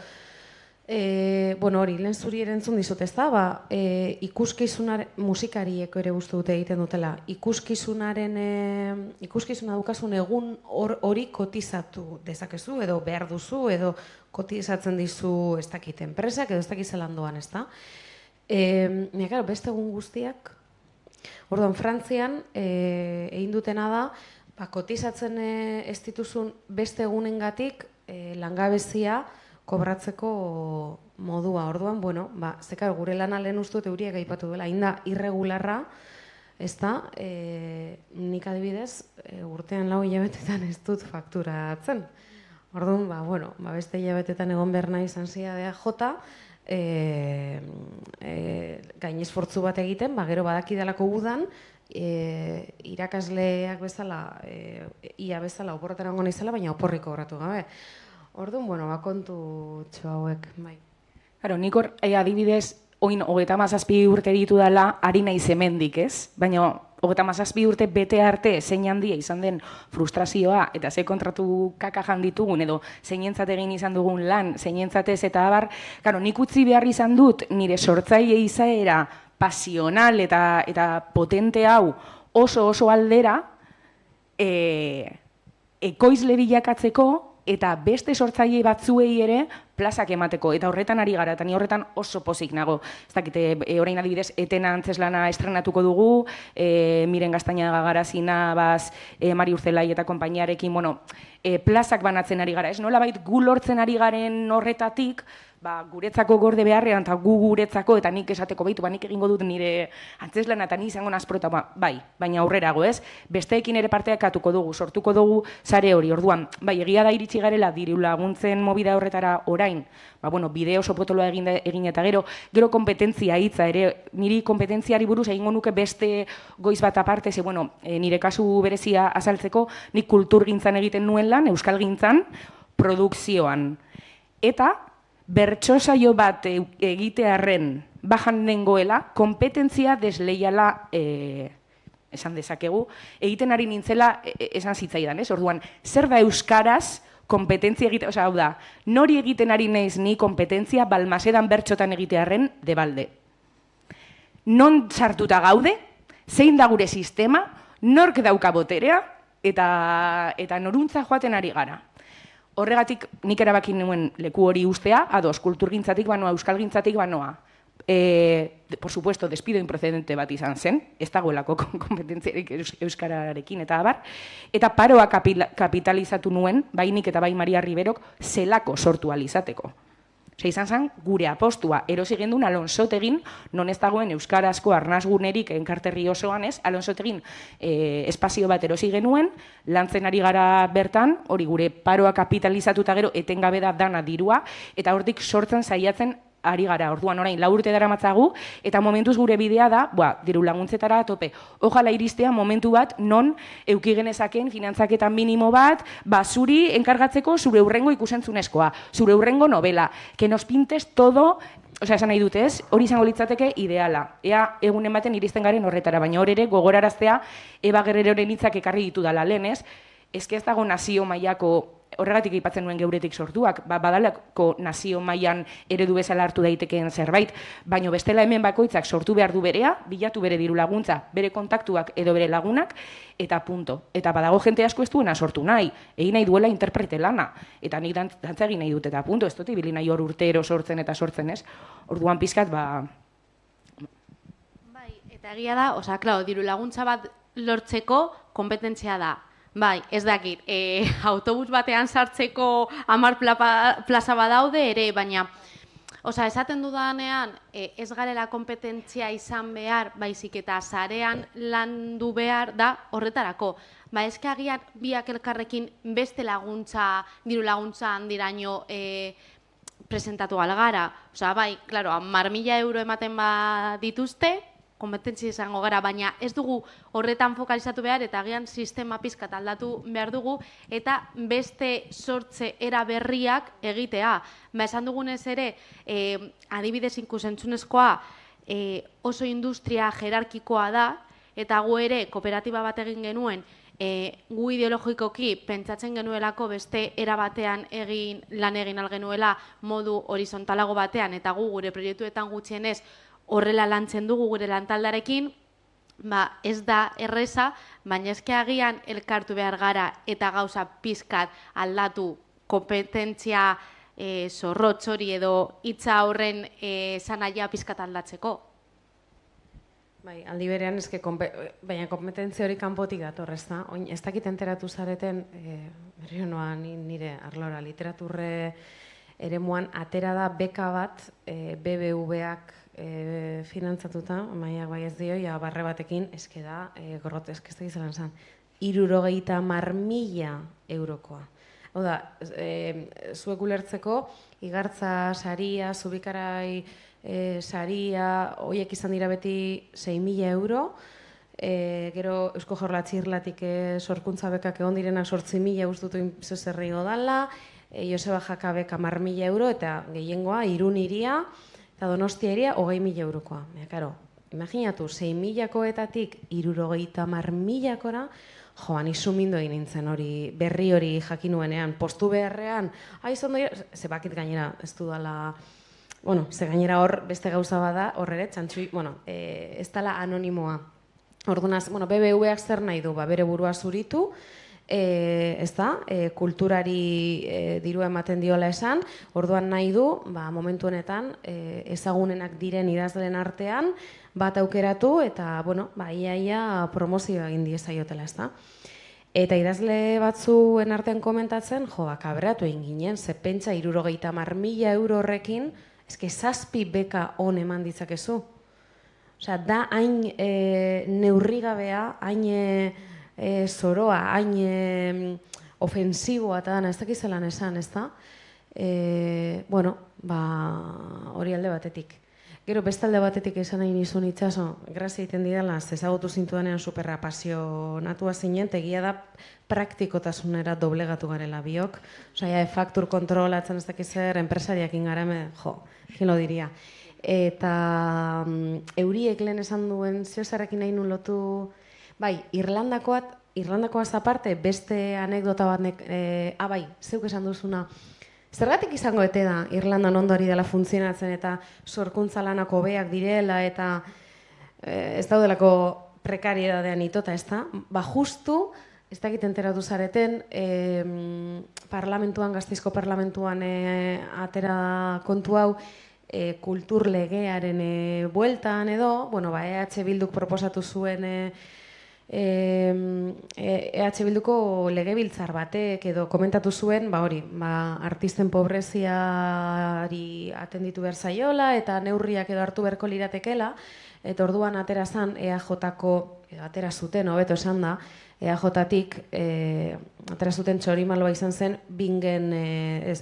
Bueno, hori, lehen zuri erantzun dizut, ez da, musikariek ere uste dute egiten dutela, ikuskizuna dukasun egun hori kotizatu dezakezu, edo behar duzu, edo kotizatzen dizu ez dakit enpresak, edo ez dakit zelan doan, ez da. Beste egun guztiak, orduan, Frantzian egin dutena da, kotizatzen ez dituzun beste egunengatik langabezia kobratzeko modua. Orduan, bueno, zekar, gure lana lehen ustut euriek aipatu duela, inda irregularra, ez da, nik adibidez, urtean 4 hilabetetan ez dut fakturatzen. Orduan, bueno, beste hilabetetan egon behar nahi izan zia jota, gain esfortzu bat egiten, gero badakidalako udan, irakasleak bezala, ia bezala oporretara ongo naizela, baina oporrik kobratu gabe. Orduan, bueno, kontu txo hauek, bai. Claro, nik hor, adibidez, oin 37 urte ditu dela, ari naiz hemendik, ez? Baina 37 urte bete arte zein handia izan den frustrazioa eta ze kontratu kakajan ditugun edo zeinentzat egin izan dugun lan, zeinentzatez eta abar, claro, nik utzi behar izan dut nire sortzaile izaera pasional eta potente hau oso aldera ekoizle bilakatzeko eta beste sortzaile batzuei ere plazak emateko, eta horretan ari gara, eta ni horretan oso pozik nago. Ez dakite, orain adibidez, Etena Antzeslana estrenatuko dugu, Miren Gaztañaga Garazina, Mari Urzelai eta konpainiarekin, bueno, plazak banatzen ari gara. Ez nolabait gu lortzen ari garen horretatik, guretzako gorde beharrean, eta gu guretzako, eta nik esateko behitu, nik egingo dut nire antzeslana, eta ni izango nazprota, bai, baina aurrerago, ez? Besteekin ere parteak atuko dugu, sortuko dugu sare hori, orduan, bai, egia da iritsi garela diru laguntzen mobida horretara orain, bideo oso potoloa egin eta gero kompetentzia hitza ere, niri kompetentziari buruz egingo nuke beste goiz bat aparte, ze, nire kasu berezia azaltzeko, nik kulturgintzan egiten nuen lan, euskalgintzan, produkzioan. Eta, bertsosaio bat egitearren bajan nengoela, kompetentzia desleiala esan dezakegu, egiten ari nintzela esan zitzaidan, ez? Orduan, zer da euskaraz kompetentzia egite, hau da, nori egiten ari naiz ni kompetentzia Balmasedan bertxotan egitearren debalde. Non sartuta gaude, zein da gure sistema, nork dauka boterea, eta noruntza joaten ari gara. Horregatik nik erabaki nuen leku hori ustea, ados, kulturgintzatik banoa, euskalgintzatik banoa. Por supuesto, despido improcedente bat izan zen, ez dagoelako kompetentziarik euskararekin eta abar, eta paroa kapitalizatu nuen, bai nik eta bai Maria Riberok, zelako sortu alizateko. Izan zen, gure apostua, erosi gendun Alonsotegin, non ez dagoen euskarazko arnazgunerik enkarterri osoan ez, Alonsotegin espazio bat erosi genuen, lantzen ari gara bertan, hori gure paroa kapitalizatuta gero etengabe da dana dirua, eta hortik sortzen saiatzen ari gara, orduan orain 4 urte daramatzagu, eta momentuz gure bidea da, diru laguntzetara tope. Ojala iristea momentu bat non euki genezaken finantzaketa minimo bat, zuri enkargatzeko zure hurrengo ikusentzunezkoa, zure hurrengo novela, que nos pintes todo, esan nahi dut ez, hori izango litzateke ideala. Ea egunen baten iristen garen horretara, baina hor ere gogoraraztea Eba Guerreroren hitzak ekarri ditu dala lehen ez, ez dago nazio mailako horregatik aipatzen nuen geuretik sortuak, badalako nazio mailan eredu bezala hartu daitekeen zerbait, baino bestela hemen bakoitzak sortu behar du berea, bilatu bere diru laguntza, bere kontaktuak edo bere lagunak, eta punto. Eta badago jente asko ez duena sortu nahi, egin nahi duela interprete lana, eta nik dantza egin nahi dut, eta punto, ez dut ibili nahi hor urtero sortzen eta sortzen ez, orduan pizkat, Bai, eta egia da, diru laguntza bat lortzeko kompetentzia da. Bai, ez dakit, autobus batean sartzeko 10 plaza badaude ere, baina esaten dudanean ez garela kompetentzia izan behar, baizik eta sarean landu behar da horretarako. Ez agian biak elkarrekin beste laguntza, diru laguntza handiraino presentatu algara. Bai, klaro, 10.000 euro ematen dituzte, kompetentzia izango gara, baina ez dugu horretan fokalizatu behar, eta agian sistema pizkat aldatu behar dugu, eta beste sortze era berriak egitea. Esan dugunez ere, adibidez ikusentzunezkoa oso industria jerarkikoa da, eta gu ere kooperatiba bat egin genuen, gu ideologikoki pentsatzen genuelako beste era batean lan egin algenuela modu horizontalago batean, eta gu gure proiektuetan gutxienez horrela lantzen dugu gure lantaldarekin, ez da erreza, baina eske agian elkartu behar gara eta gauza pizkat aldatu kompetentzia zorrotz hori edo hitza horren zanaia pizkat aldatzeko. Bai, aldi berean, baina kompetentzia hori kanpotik dator, ez da? Oin, ez dakit enteratu zareten, berri honoa nire arlora, literaturre eremuan atera da beka bat, BBVak finantzatuta, maiak bai ez dio, barre batekin, eske da, grotesk, ez da gizelan zan, 70.000 eurokoa. Hau da, zuek ulertzeko, igartza saria, zubikarai saria, horiek izan dira beti 6.000 euro, gero Eusko Jaurlaritza irlatik sorkuntza bekak egon direnak 8.000 ustutu zezerri godala, Joseba Jaka beka 10.000 euro, eta gehiengoa, Irun iria, eta Donostia iria, 20.000 eurokoa. Karo, imaginatu, 6.000koetatik 70.000kora, joan, izumindu egin nintzen hori, berri hori jakinuenean, postu beharrean, zondo, zebakit gainera, ez du dala, bueno, ze gainera hor beste gauza bada, hor ere, txantxui, bueno, ez dala anonimoa. Ordunaz, bueno, BBVak zer nahi du, bere burua zuritu, ez da, kulturari dirua ematen diola esan, orduan nahi du, momentu honetan, ezagunenak diren idazleen artean, bat aukeratu eta, bueno, iaia promozioa egin diezaiotela, ez da. Eta idazle batzuen artean komentatzen, kabreatu egin ginen, ze pentsa 70.000 euro horrekin, eske 7 beka on eman ditzakezu. Osea, da hain neurrigabea, hain zoroa, hain ofensiboa eta dana, ez dakizelan esan, ez da? Bueno, hori alde batetik. Gero, beste alde batetik esan nahi nizun itxaso, grazia egiten didala, ezagutu zintudanean superra apasionatua zinen, egia da praktikotasunera doblegatu garela biok. Osea, faktur kontrolatzen ez dakizer, enpresariak ingarame, gilo diria. Eta euriek lehen esan duen zeozarrekin nahi nun lotu, bai, Irlandakoaz aparte, beste anekdota bat, bai, zeuk esan duzuna, zergatik izango ete da, Irlandan ondo ari dela funtzionatzen eta sorkuntza lanak hobeak direla eta ez daudelako prekariedadean itota, ez da? Justu, ez dakit enteratu zareten, parlamentuan, Gasteizko parlamentuan atera kontu hau, kultur legearen bueltan edo, bueno, EH Bilduk proposatu zuen EH Bilduko legebiltzar batek edo komentatu zuen, hori, artisten pobreziari atenditu behar zaiola eta neurriak edo hartu beharko liratekela, eta orduan atera zan EAJ-ko, edo atera zuten, hobeto esan da, EAJ-tik atera zuten txorimaloa izan zen Bingen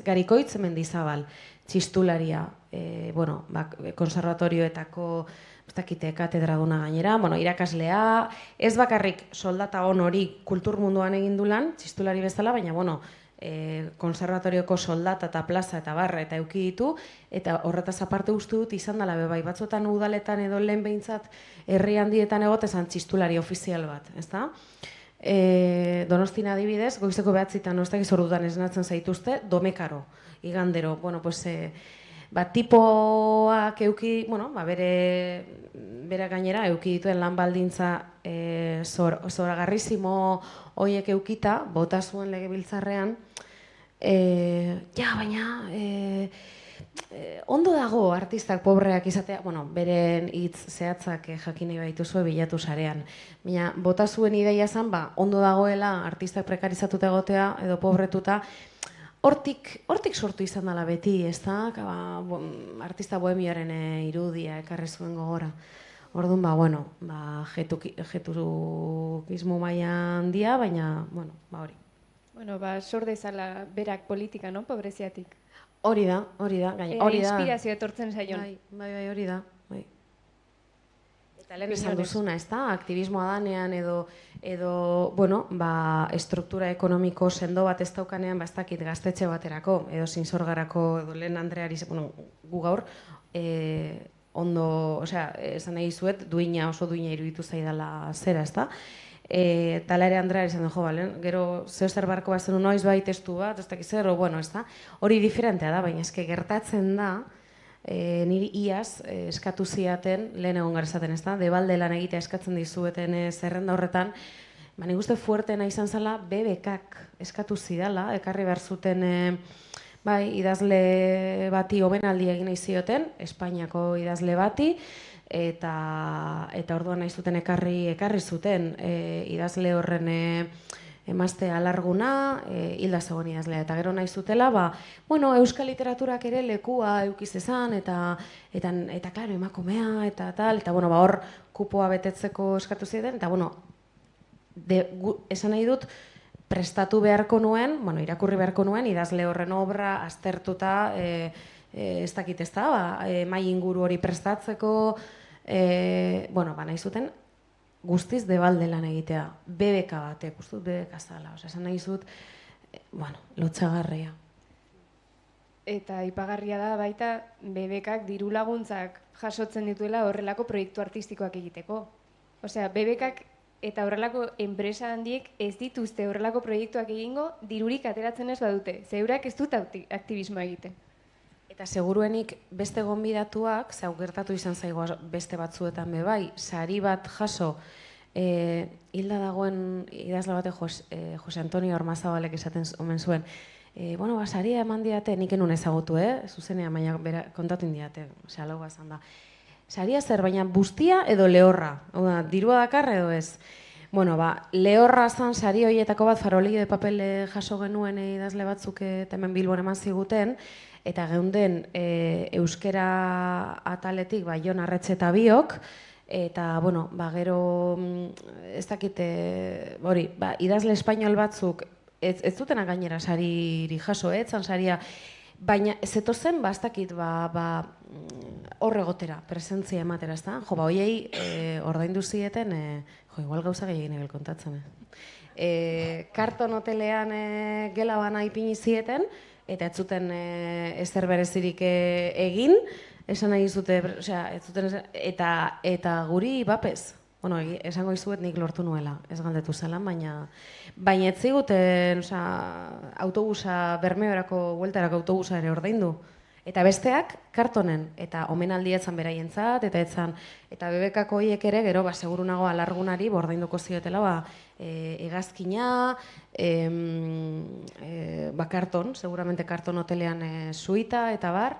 Garikoitz Mendizabal, txistularia, konservatorioetako katedraduna gainera, irakaslea, ez bakarrik soldata on hori kultur munduan egin du lan, txistulari bezala, baina, konservatorioko soldata eta plaza eta barra eta eduki ditu, eta horretaz aparte uste dut izan dela bebai, batzuetan udaletan edo lehen behintzat herri handietan egotezan txistulari ofizial bat, ez da? Donostin adibidez, goizeko behatzitan, ez dakiz orduan esnatzen zaituzte, domekaro, igandero, tipoak euki, bere gainera euki dituen lan baldintza zoragarrizimo horiek eukita, bota zuen legebiltzarrean, baina ondo dago artistak pobreak izatea, beren hitz zehatzak jakinei baituzue bilatu sarean. Baina bota zuen ideia zen, ondo dagoela artistak prekarizatuta egotea edo pobretuta, Hortik sortu izan dela beti, ez da? Artista bohemioaren irudia ekarri zuen gogora. Orduan, jeturukismo maila handia, baina, hori. Sor dezala berak politika, no? Pobreziatik. Hori da. Inspirazio etortzen zaion. Bai, hori da. Eta lehen esan duzuna, ez da? Aktivismoa danean edo, estruktura ekonomiko sendo bat ez daukanean, ez dakit gaztetxe baterako, edo zinzorgarako, edo lehen Andreari, gu gaur, ondo, esan nahi zuet, oso duina iruditu zaidala zera, ez da? Tala ere Andrea izan du, jo, balen, gero zer barko bat zen noiz bai testu bat, ez dakiz zer, bueno, ez da, hori diferentea da, baina eske gertatzen da, niri iaz eskatu ziaten, lehen egon gara esaten, ez da, debalde lan egitea eskatzen dizueten zerrenda horretan, nik uste fuertena izan zela, BBK-ak eskatu zidala, ekarri behar zuten, bai, idazle bati omenaldi egin nahi zioten, Espainiako idazle bati, eta orduan nahi zuten ekarri zuten idazle horren emazte alarguna, hilda zegoen idazlea, eta gero nahi zutela, euskal literaturak ere lekua eukiz ezan, eta klaro, emakumea, eta tal, eta hor kupoa betetzeko eskatu ziren, eta esan nahi dut, prestatu beharko nuen, irakurri beharko nuen, idazle horren obra aztertuta, ez dakit ez da, mai inguru hori prestatzeko, nahi zuten guztiz debalde lan egitea, BBK batek, ustut BBK zala, esan nahi zut, lotxagarria. Eta ipagarria da baita BBKak diru laguntzak jasotzen dituela horrelako proiektu artistikoak egiteko. Osea, BBKak eta horrelako enpresa handiek ez dituzte horrelako proiektuak egingo dirurik ateratzen ez badute. Zeurak ez dut aktivismoa egiten. Eta seguruenik beste gonbidatuak, zau gertatu izan zaigo beste batzuetan bai, sari bat jaso, hilda dagoen idazle bate Jose Antonio Ormazabalek esaten omen zuen, saria eman diate, nik enun ezagutu, zuzenean, baina kontatu indiate, lau bazan da. Saria zer, baina bustia edo lehorra, dirua dakar edo ez. Lehorra zan sari horietako bat farolillo de papel jaso genuen idazle batzuk hemen Bilbon eman ziguten, eta geunden euskera ataletik Jon Arretxeta biok, eta, gero, ez dakite, idazle espainol batzuk, ez dutenak gainera sariri jaso, etzan saria, baina zetozen, ez dakit, hor egotera, presentzia ematera, ez da? Hoiei ordaindu zieten, igual gauza gehiagin egel kontatzen. Karton hotelean gela bana ipini zieten, eta ez zuten ezer berezirik egin, esan nahi zute, eta guri bapez. Esango izuet nik lortu nuela, ez galdetu zelan, baina ez ziguten autobusa, Bermeorako bueltarako autobusa ere ordaindu. Eta besteak kartonen, eta omenaldia etzan beraientzat, eta BBKako horiek ere, gero, seguru nago alargunari ordainduko ziotela, hegazkina, karton, seguramente karton hotelean suita, eta bar,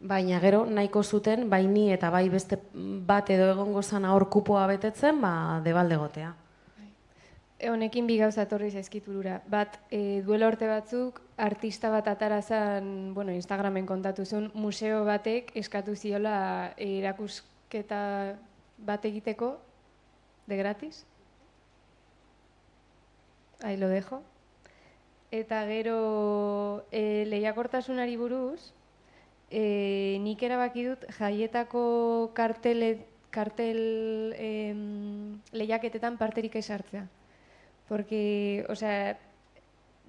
baina gero nahiko zuten, bai ni eta bai beste bat edo egongo zana hor kupoa betetzen, debalde gotea. Honekin bi gauza etorri zaizkit burura. Bat, duela urte batzuk, artista bat atarazan, Instagramen kontatu zuen, museo batek eskatu ziola erakusketa bat egiteko, de gratis. Ahí lo dejo. Eta gero lehiakortasunari buruz, nik erabaki dut jaietako kartel lehiaketetan parterik esartzea. Porque,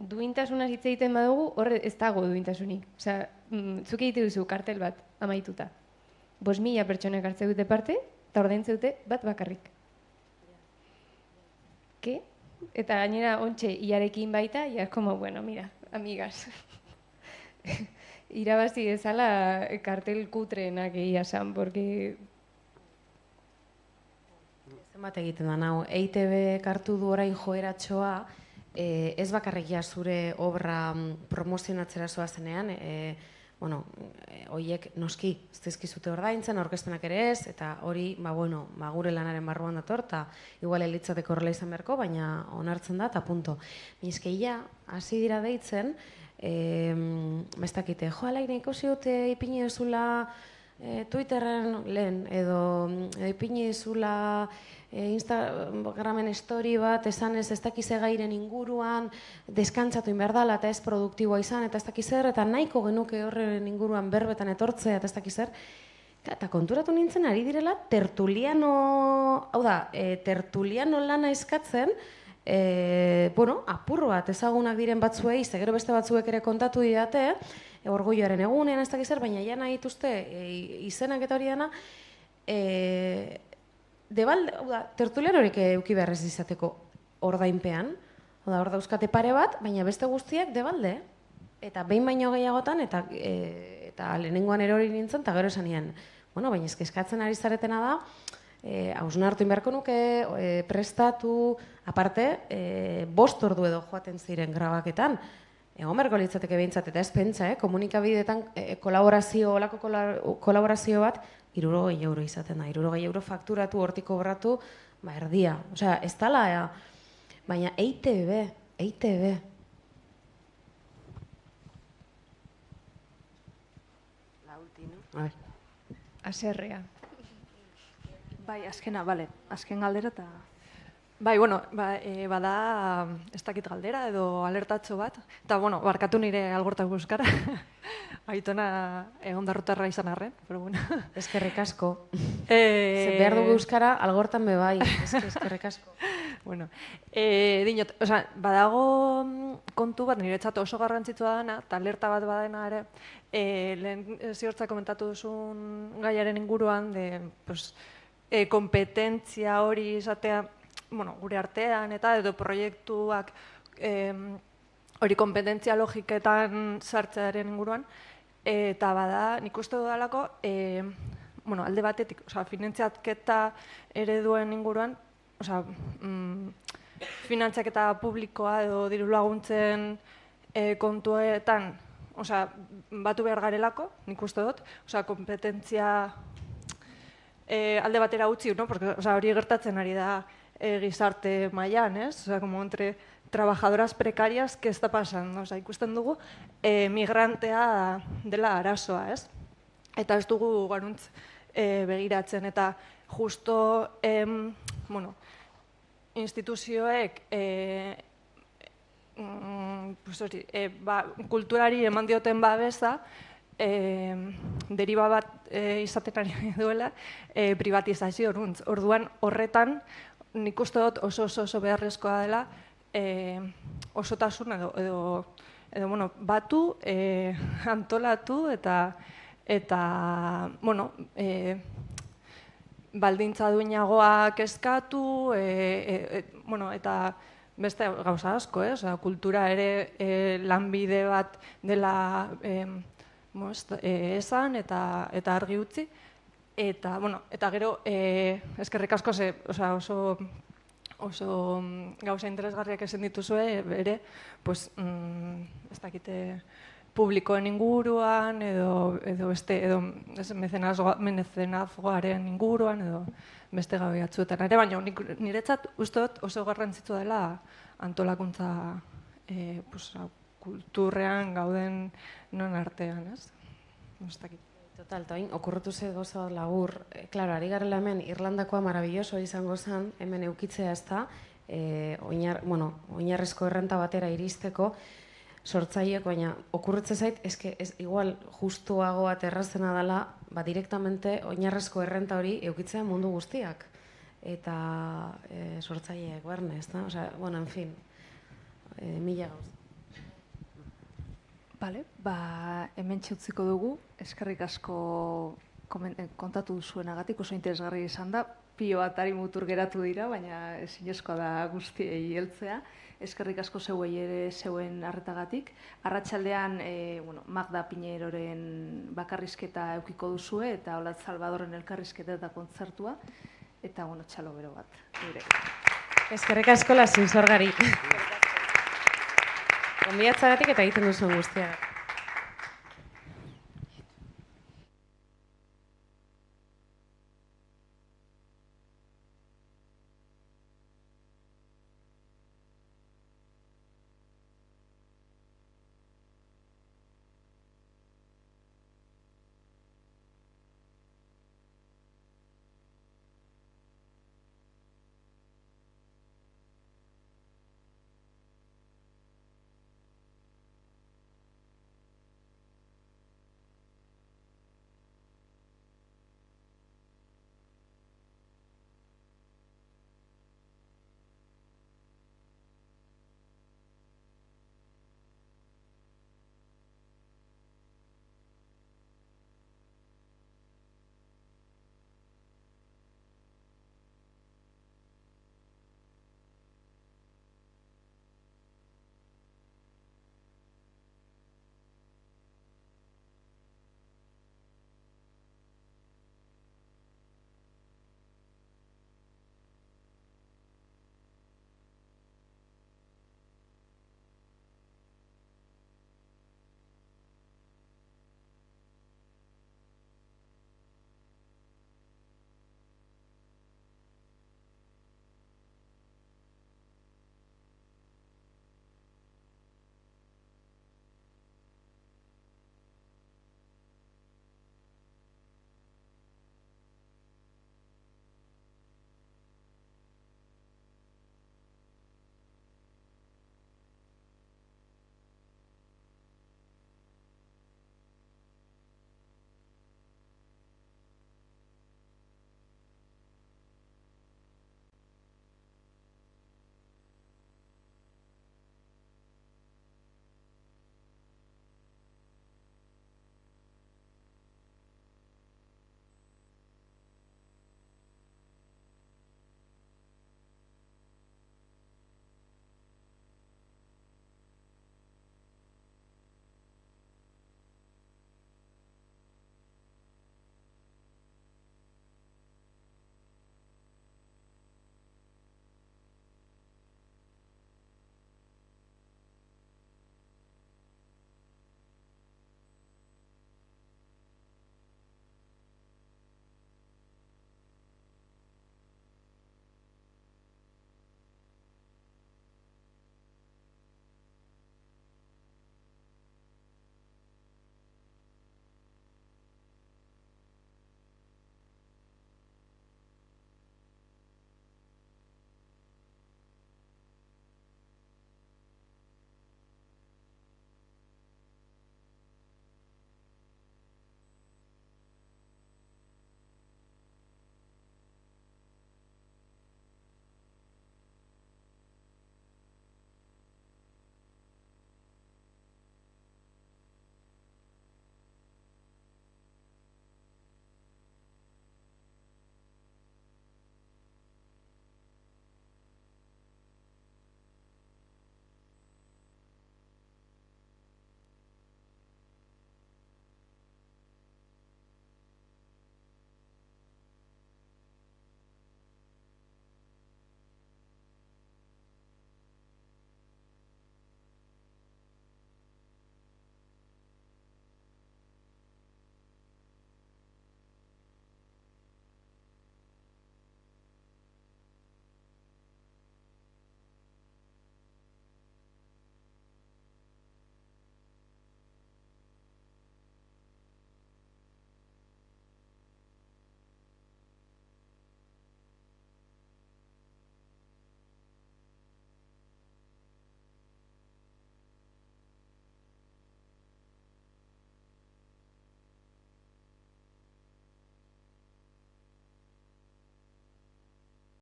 duintasunaz hitz egiten badugu, horre ez dago duintasunik. Zuk egite duzu kartel bat amaituta. 5.000 pertsonek hartze dute parte, eta ordaintze dute bat bakarrik. Ke? Eta gainera, ontxe, iarekin baita, ia como, mira, amigas. Irabazi ezala kartel kutreenak egia san, porque... Zenbat egiten da, nau, EITB kartu du orain joeratxoa, ez bakarrikia zure obra promozionatzera zoazenean, horiek noski, ez dizkizute ordaintzen, aurkezpenak ere ez, eta hori, gure lanaren barruan dator, eta igual elitzateko horrela izan beharko, baina onartzen da, eta punto. Bizkeia, hasi dira deitzen, ez dakite, alaire ikusi dute ipini duzula Twitterren lehen, edo ipini duzula Instagramen story bat, esan ez dakize gairen inguruan, deskantzatu inberdala eta ez produktiboa izan, eta ez dakizer, eta nahiko genuke horren inguruan berbetan etortzea, eta ez dakizer. Eta konturatu nintzen ari direla tertuliano, tertuliano lana eskatzen, apur bat ezagunak diren batzuei, gero beste batzuek ere kontatu didate, orgulloaren egunean ez dakizer, baina ja nahi dituzte izenak eta hori dena, tertulian horik euki beharrez izateko. ordainpean. Oda, hor dauzkate pare bat, baina beste guztiak debalde. Eta behin baino gehiagotan, eta lehenengoan erori nintzen, eta gero esan nien, bueno, baina eskatzen ari zaretena da, hausnartu inberko nuke, prestatu, aparte, 5 ordu edo joaten ziren grabaketan, egon berko litzateke behintzat, eta ez pentsa, komunikabideetan olako kolaborazio bat, 60 euro izaten da, 60 euro fakturatu, hortik kobratu, erdia. Osea, ez dala, baina EITB. Aserrea. Bai, azkena, bale, azken galdera eta... Bai, bueno, bada ez dakit galdera edo alertatxo bat. Eta, bueno, barkatu nire algortak buskara. Aitona ondarrutarra izan arren, pero bueno. Eskerrik asko. Behar dugu euskara, algortan be bai, eskerrik asko. Bueno, dinot, badago kontu bat niretzat oso garrantzitsua dana, eta alerta bat badena ere, lehen ziortza komentatu duzun gaiaren inguruan, kompetentzia hori izatea, gure artean eta edo proiektuak hori kompetentzia logiketan sartzearen inguruan, eta bada, nik uste dudalako, alde batetik, finantziaketa ereduen inguruan, finantziaketa publikoa edo diru laguntzen kontuetan, batu behar garelako, nik uste dut, kompetentzia alde batera utzi, hori gertatzen ari da gizarte mailan, ez? Como entre trabajadoras precarias, ¿qué está pasando? Ikusten dugu, migrantea dela arazoa, ez? Eta ez dugu garuntz begiratzen, eta justo, instituzioek kulturari eman dioten babesa, deriba bat izaten ari duela, privatizazio horuntz. Orduan horretan, nik uste dut oso beharrezkoa dela, osotasun edo batu, antolatu eta baldintza duinagoak eskatu, eta beste gauza asko, kultura ere lanbide bat dela esan eta argi utzi. Eta gero, eskerrik asko oso gauza interesgarriak esan dituzue, ere, ez dakite publikoen inguruan, edo mecenazgoaren inguruan, edo beste gabe batzuetan ere, baina niretzat uste dut oso garrantzitsua dela antolakuntza kulturrean gauden non artean, ez? Ez dakit. Total, eta hain, okurrutu ze goza labur, klaro, ari garela hemen, Irlandakoa marabilloso izango zen, hemen eukitzea ez da, oinarrezko errenta batera iristeko, sortzaiek, baina okurritze zait, igual justuago bat errazena dela, direktamente oinarrezko errenta hori eukitzea mundu guztiak. Eta sortzaiek, barne, ez da? Osea, en fin, mila gauz. Bale, hemen txutziko dugu, eskerrik asko kontatu zuenagatik, oso interesgarri izan da, pilo bat ari mutur geratu dira, baina ezinezkoa da guztiei heltzea. Eskerrik asko zeuei ere zeuen arretagatik. Arratsaldean Magda Piñeroren bakarrizketa eukiko duzue, eta Olatz Salvadorren elkarrizketa eta kontzertua, eta txalo bero bat. Eskerrik asko Lasin Zorgari. Konbiatzagatik eta egiten duzuen guztiak.